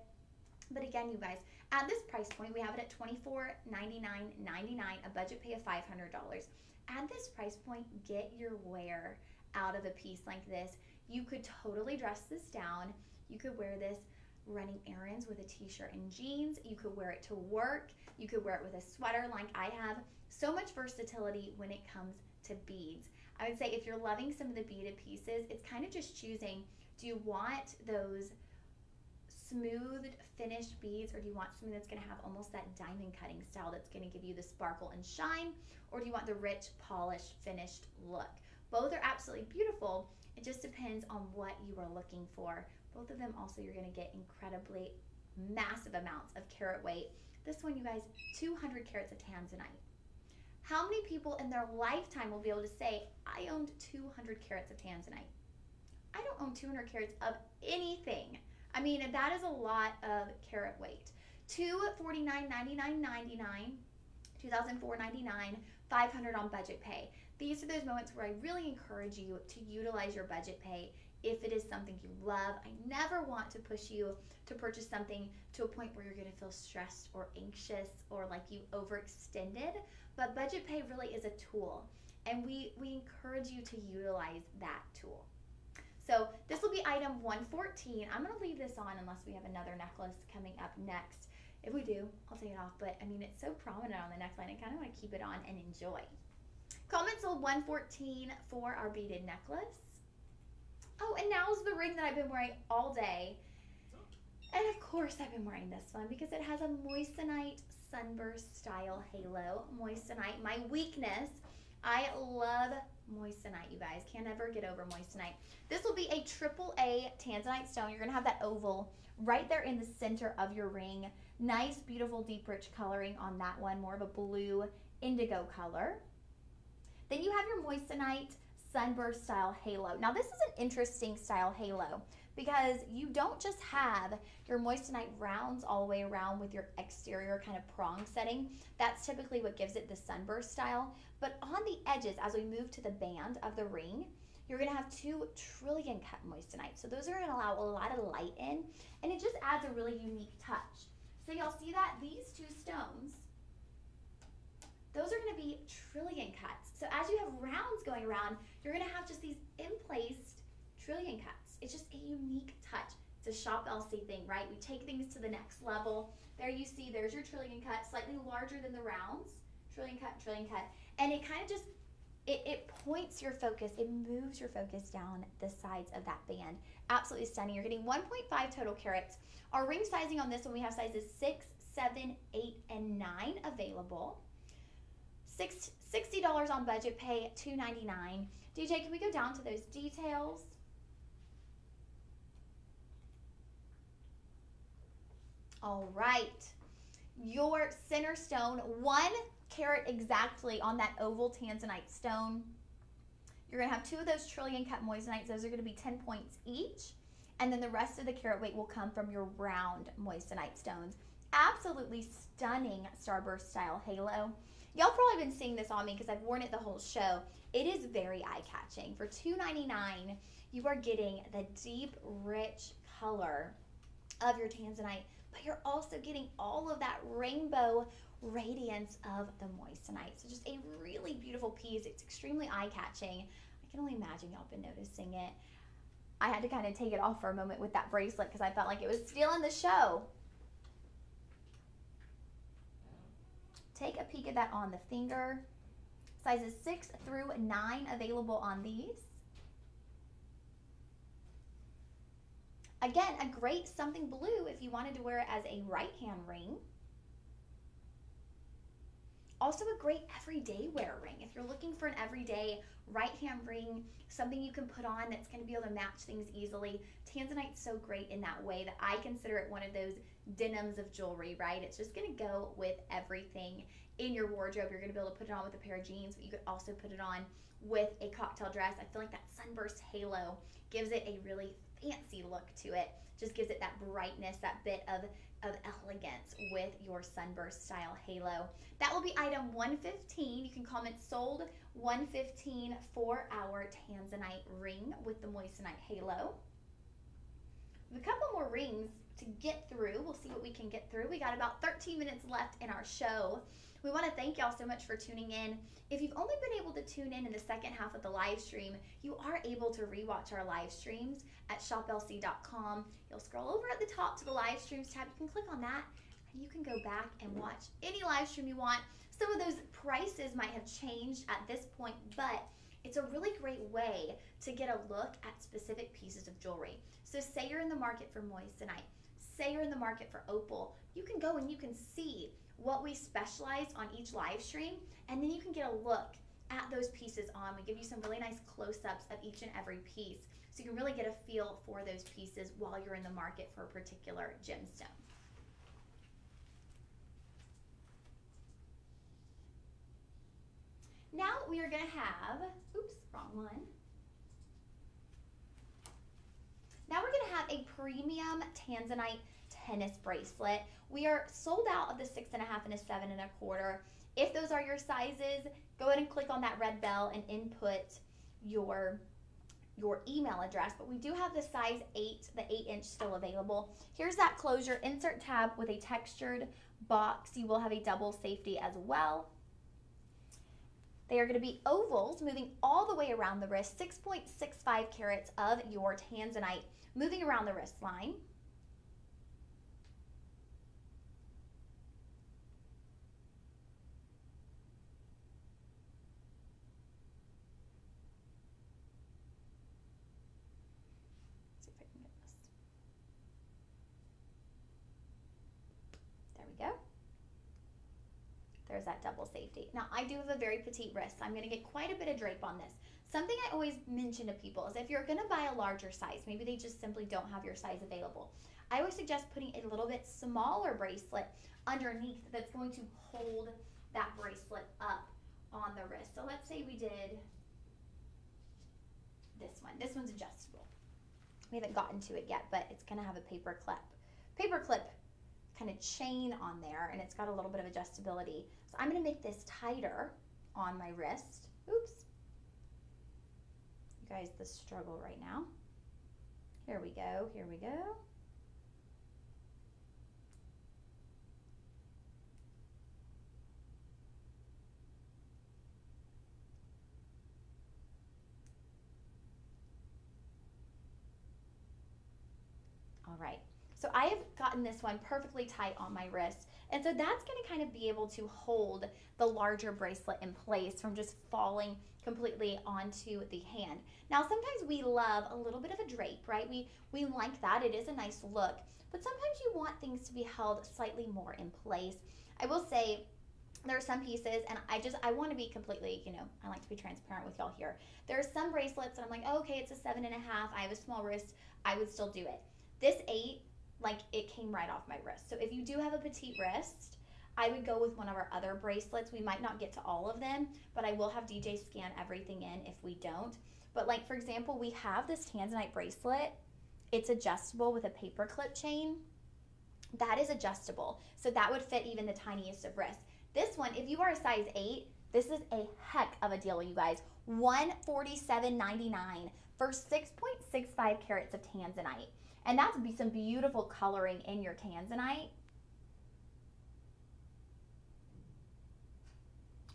But again, you guys, at this price point, we have it at $24.99.99, a budget pay of $500. At this price point, get your wear out of a piece like this. You could totally dress this down. You could wear this running errands with a t-shirt and jeans. You could wear it to work. You could wear it with a sweater like I have. So much versatility when it comes to beads. I would say if you're loving some of the beaded pieces, it's kind of just choosing, do you want those smoothed finished beads, or do you want something that's going to have almost that diamond cutting style that's going to give you the sparkle and shine, or do you want the rich, polished, finished look? Both are absolutely beautiful. It just depends on what you are looking for. Both of them also, you're going to get incredibly massive amounts of carat weight. This one, you guys, 200 carats of Tanzanite. How many people in their lifetime will be able to say, I owned 200 carats of Tanzanite? I don't own 200 carats of anything. I mean, that is a lot of carat weight. $249.99.99, $2,499, $500 on budget pay. These are those moments where I really encourage you to utilize your budget pay if it is something you love. I never want to push you to purchase something to a point where you're going to feel stressed or anxious or like you overextended, but budget pay really is a tool, and we encourage you to utilize that tool. So this will be item 114. I'm going to leave this on unless we have another necklace coming up next. If we do, I'll take it off, but I mean, it's so prominent on the neckline, I kind of want to keep it on and enjoy. Comment sold 114 for our beaded necklace. Oh, and now's the ring that I've been wearing all day. And of course I've been wearing this one because it has a moissanite sunburst style halo. Moissanite, my weakness. I love moissanite, you guys. Can't ever get over moissanite. This will be a AAA Tanzanite stone. You're going to have that oval right there in the center of your ring. Nice, beautiful, deep, rich coloring on that one. More of a blue indigo color. Then you have your moissanite sunburst style halo. Now this is an interesting style halo because you don't just have your moissanite rounds all the way around with your exterior kind of prong setting. That's typically what gives it the sunburst style. But on the edges, as we move to the band of the ring, you're going to have 2 trillion cut moissanite. So those are going to allow a lot of light in, and it just adds a really unique touch. So y'all see that? These 2 stones, those are going to be trillion cuts. So as you have rounds going around, you're going to have just these in-placed trillion cuts. It's just a unique touch. It's a Shop LC thing, right? We take things to the next level. There you see, there's your trillion cut, slightly larger than the rounds. Trillion cut, and it kind of just, it points your focus, it moves your focus down the sides of that band. Absolutely stunning. You're getting 1.5 total carats. Our ring sizing on this one, we have sizes 6, 7, 8, and 9 available. $60 on budget pay, $2.99. DJ, can we go down to those details? All right. Your center stone, 1 carat exactly on that oval Tanzanite stone. You're going to have 2 of those trillion cut moissanites. Those are going to be 10 points each. And then the rest of the carat weight will come from your round moissanite stones. Absolutely stunning starburst style halo. Y'all probably been seeing this on me because I've worn it the whole show. It is very eye-catching. For $2.99, you are getting the deep, rich color of your Tanzanite, but you're also getting all of that rainbow radiance of the moissanite. So just a really beautiful piece. It's extremely eye-catching. I can only imagine y'all been noticing it. I had to kind of take it off for a moment with that bracelet because I felt like it was stealing the show. Take a peek at that on the finger. Sizes 6 through 9 available on these. Again, a great something blue if you wanted to wear it as a right hand ring. Also a great everyday wear ring. If you're looking for an everyday right hand ring, something you can put on that's going to be able to match things easily. Tanzanite's so great in that way that I consider it one of those denims of jewelry, right? It's just going to go with everything in your wardrobe. You're going to be able to put it on with a pair of jeans, but you could also put it on with a cocktail dress. I feel like that sunburst halo gives it a really fancy look to it. Just gives it that brightness, that bit of elegance with your sunburst style halo. That will be item 115. You can comment sold 115 for our Tanzanite ring with the moissanite halo. A couple more rings to get through. We'll see what we can get through. We got about 13 minutes left in our show. We want to thank y'all so much for tuning in. If you've only been able to tune in the second half of the live stream, you are able to rewatch our live streams at shoplc.com. You'll scroll over at the top to the live streams tab. You can click on that and you can go back and watch any live stream you want. Some of those prices might have changed at this point, but it's a really great way to get a look at specific pieces of jewelry. So say you're in the market for moissanite, say you're in the market for opal, you can go and you can see what we specialize on each live stream, and then you can get a look at those pieces on. We give you some really nice close-ups of each and every piece, so you can really get a feel for those pieces while you're in the market for a particular gemstone. Now we are going to have, oops, wrong one. Now we're going to have a premium Tanzanite tennis bracelet. We are sold out of the 6.5 and a 7 1/4. If those are your sizes, go ahead and click on that red bell and input your your email address, but we do have the size 8, the 8-inch still available. Here's that closure, insert tab with a textured box. You will have a double safety as well. They are going to be ovals, moving all the way around the wrist, 6.65 carats of your Tanzanite, moving around the wrist line. Let's see if I can get this. There we go. There's that double safety. Now, I do have a very petite wrist, so I'm going to get quite a bit of drape on this. Something I always mention to people is if you're going to buy a larger size, maybe they just simply don't have your size available, I always suggest putting a little bit smaller bracelet underneath that's going to hold that bracelet up on the wrist. So let's say we did this one. This one's adjustable. We haven't gotten to it yet, but it's going to have a paper clip kind of chain on there, and it's got a little bit of adjustability. So I'm going to make this tighter on my wrist. Oops. You guys, the struggle right now. Here we go. Here we go. All right. So I have gotten this one perfectly tight on my wrist, and so that's going to kind of be able to hold the larger bracelet in place from just falling completely onto the hand. Now, sometimes we love a little bit of a drape, right? We like that. It is a nice look, but sometimes you want things to be held slightly more in place. I will say there are some pieces, and I want to be completely, I like to be transparent with y'all here. There are some bracelets that I'm like, oh, okay, it's a 7.5. I have a small wrist. I would still do it. This 8, like, it came right off my wrist. So if you do have a petite wrist, I would go with one of our other bracelets. We might not get to all of them, but I will have DJ scan everything in if we don't. But like, for example, we have this Tanzanite bracelet. It's adjustable with a paper clip chain. That is adjustable. So that would fit even the tiniest of wrists. This one, if you are a size 8, this is a heck of a deal, you guys. $147.99 for 6.65 carats of Tanzanite. And that would be some beautiful coloring in your Tanzanite.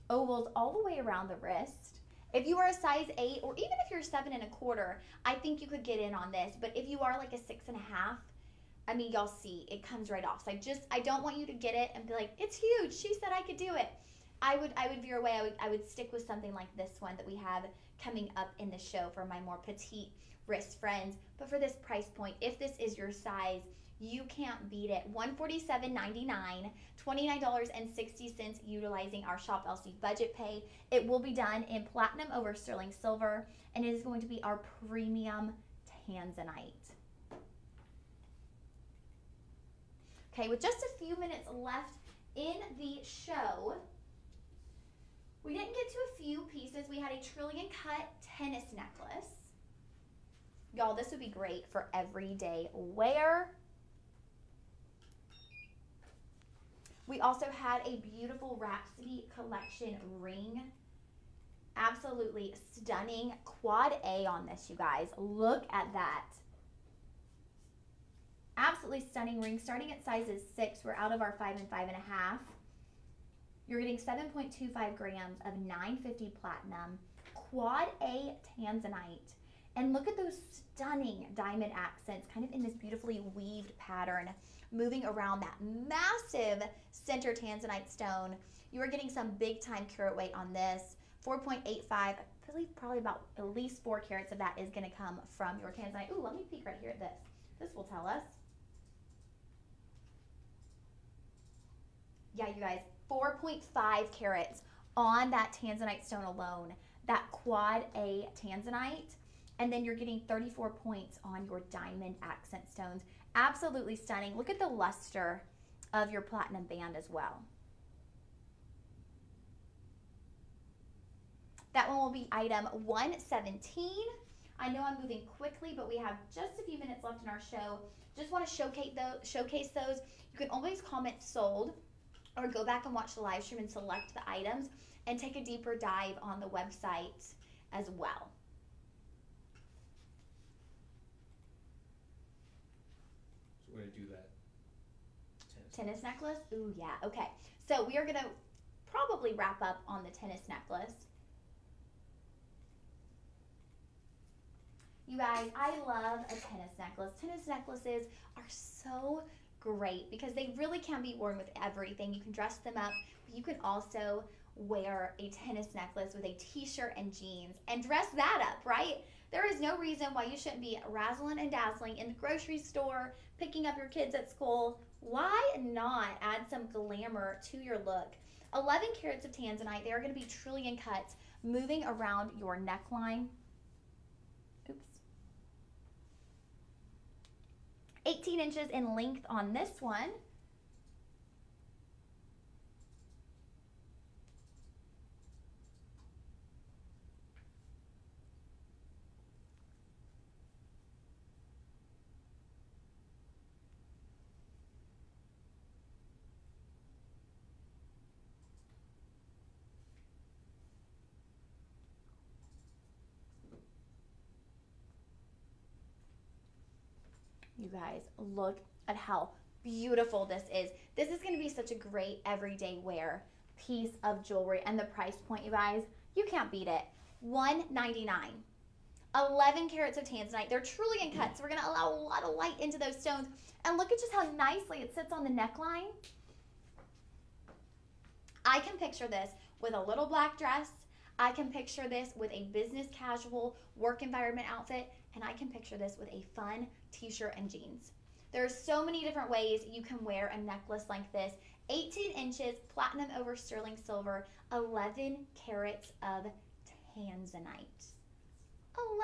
Ovals all the way around the wrist. If you are a size 8, or even if you're 7.25, I think you could get in on this. But if you are like a 6.5, I mean, y'all see, it comes right off. So I don't want you to get it and be like, it's huge. She said I could do it. I would veer away. I would stick with something like this one that we have coming up in the show for my more petite wrist friends. But for this price point, if this is your size, you can't beat it. $147.99, $29.60 utilizing our Shop LC budget pay. It will be done in platinum over sterling silver, and it is going to be our premium Tanzanite. Okay, with just a few minutes left in the show, we didn't get to a few pieces. We had a trillion cut tennis necklace. Y'all, this would be great for everyday wear. We also had a beautiful Rhapsody collection ring. Absolutely stunning quad A on this, you guys. Look at that. Absolutely stunning ring, starting at sizes 6. We're out of our 5 and 5.5. You're getting 7.25 grams of 950 platinum, quad A Tanzanite. And look at those stunning diamond accents, kind of in this beautifully weaved pattern, moving around that massive center Tanzanite stone. You are getting some big time carat weight on this. 4.85, I believe probably about at least 4 carats of that is going to come from your Tanzanite. Ooh, let me peek right here at this. This will tell us. Yeah, you guys, 4.5 carats on that Tanzanite stone alone, that quad A Tanzanite, and then you're getting 34 points on your diamond accent stones. Absolutely stunning. Look at the luster of your platinum band as well. That one will be item 117. I know I'm moving quickly, but we have just a few minutes left in our show. Just want to showcase those. You can always comment sold, or go back and watch the live stream and select the items and take a deeper dive on the website as well. we're gonna do that Tennis necklace? Ooh, yeah. Okay. So we are going to probably wrap up on the tennis necklace. You guys, I love a tennis necklace. Tennis necklaces are so great because they really can be worn with everything. You can dress them up, but you can also wear a tennis necklace with a t-shirt and jeans and dress that up, right? There is no reason why you shouldn't be razzling and dazzling in the grocery store, picking up your kids at school. Why not add some glamour to your look? 11 carats of Tanzanite. They are going to be trillion cuts moving around your neckline. Oops. 18 inches in length on this one. You guys, look at how beautiful this is. This is going to be such a great everyday wear piece of jewelry, and the price point, you guys, you can't beat it. $199. 11 carats of Tanzanite. They're trillion cuts. So we're going to allow a lot of light into those stones. And look at just how nicely it sits on the neckline. I can picture this with a little black dress. I can picture this with a business casual work environment outfit. And I can picture this with a fun t-shirt and jeans. There are so many different ways you can wear a necklace like this. 18 inches, platinum over sterling silver, 11 carats of Tanzanite.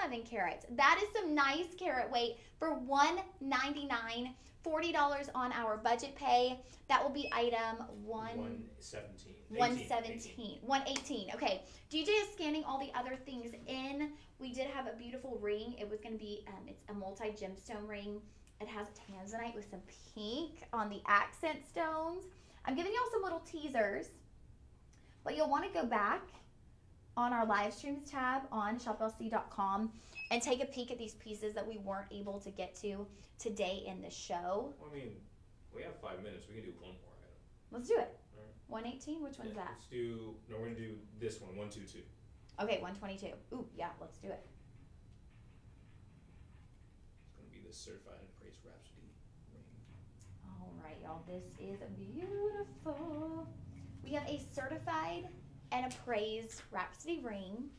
11 carats. That is some nice carat weight for $199. $40 on our budget pay. That will be item 117. 117. 118. Okay. DJ is scanning all the other things in. We did have a beautiful ring. It was going to be, it's a multi-gemstone ring. It has Tanzanite with some pink on the accent stones. I'm giving y'all some little teasers, but you'll want to go back on our live streams tab on shoplc.com and take a peek at these pieces that we weren't able to get to today in the show. Well, I mean, we have 5 minutes. We can do one more item. Let's do it. All right. 118? Which one's that? Let's do, no, we're going to do this one, 122. Okay, 122. Ooh, yeah, let's do it. It's going to be the Certified and Praise Rhapsody ring. All right, y'all. This is beautiful. We have a certified and appraised Rhapsody ring.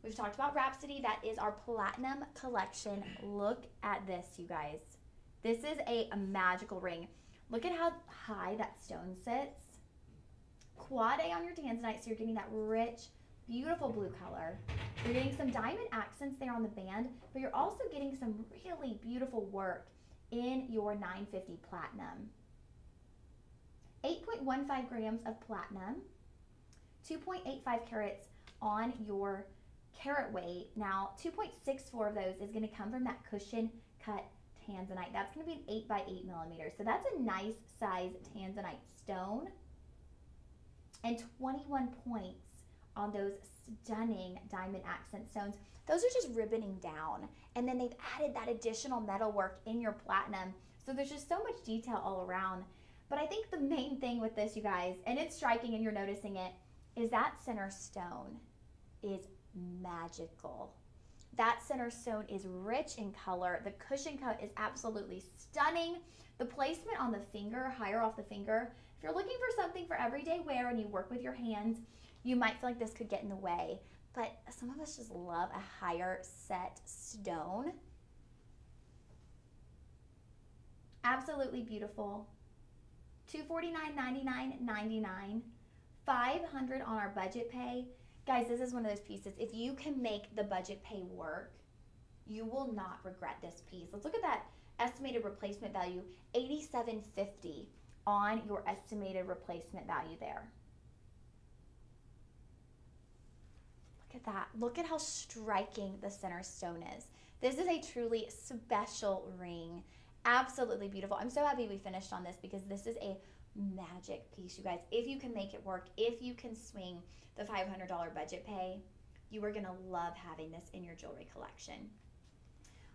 We've talked about Rhapsody. That is our platinum collection. Look at this, you guys. This is a magical ring. Look at how high that stone sits. Quad A on your Tanzanite, so you're getting that rich, beautiful blue color. You're getting some diamond accents there on the band, but you're also getting some really beautiful work in your 950 platinum. 8.15 grams of platinum, 2.85 carats on your carat weight. Now, 2.64 of those is going to come from that cushion cut Tanzanite. That's going to be an 8 by 8 millimeters. So that's a nice size Tanzanite stone. And 21 points on those stunning diamond accent stones. Those are just ribboning down. And then they've added that additional metal work in your platinum. So there's just so much detail all around. But I think the main thing with this, you guys, and it's striking and you're noticing it, is that center stone is magical. That center stone is rich in color. The cushion cut is absolutely stunning. The placement on the finger, higher off the finger, if you're looking for something for everyday wear and you work with your hands, you might feel like this could get in the way. But some of us just love a higher set stone. Absolutely beautiful. $249.99, $99, $500 on our budget pay. Guys, this is one of those pieces. If you can make the budget pay work, you will not regret this piece. Let's look at that estimated replacement value, $87.50 on your estimated replacement value there. Look at that. Look at how striking the center stone is. This is a truly special ring. Absolutely beautiful. I'm so happy we finished on this because this is a magic piece, you guys. If you can make it work, if you can swing the $500 budget pay, you are going to love having this in your jewelry collection.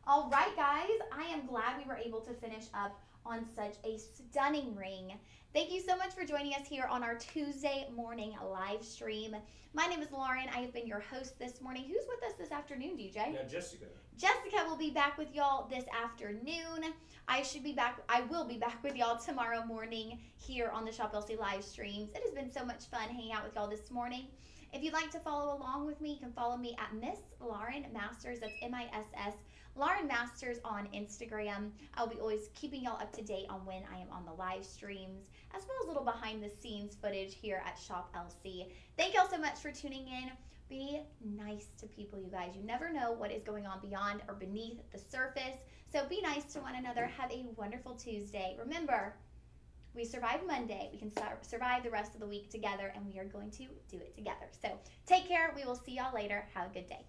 All right, guys, I am glad we were able to finish up on such a stunning ring. Thank you so much for joining us here on our Tuesday morning live stream. My name is Lauren. I have been your host this morning. Who's with us this afternoon, DJ? Yeah, Jessica. Jessica will be back with y'all this afternoon. I will be back with y'all tomorrow morning here on the Shop LC live streams. It has been so much fun hanging out with y'all this morning. If you'd like to follow along with me, you can follow me at Miss Lauren Masters. That's MISS Lauren Masters on Instagram. I'll be always keeping y'all up to date on when I am on the live streams, as well as little behind the scenes footage here at Shop LC. Thank y'all so much for tuning in. Be nice to people, you guys. You never know what is going on beyond or beneath the surface. So be nice to one another. Have a wonderful Tuesday. Remember, we survived Monday. We can survive the rest of the week together, and we are going to do it together. So take care. We will see y'all later. Have a good day.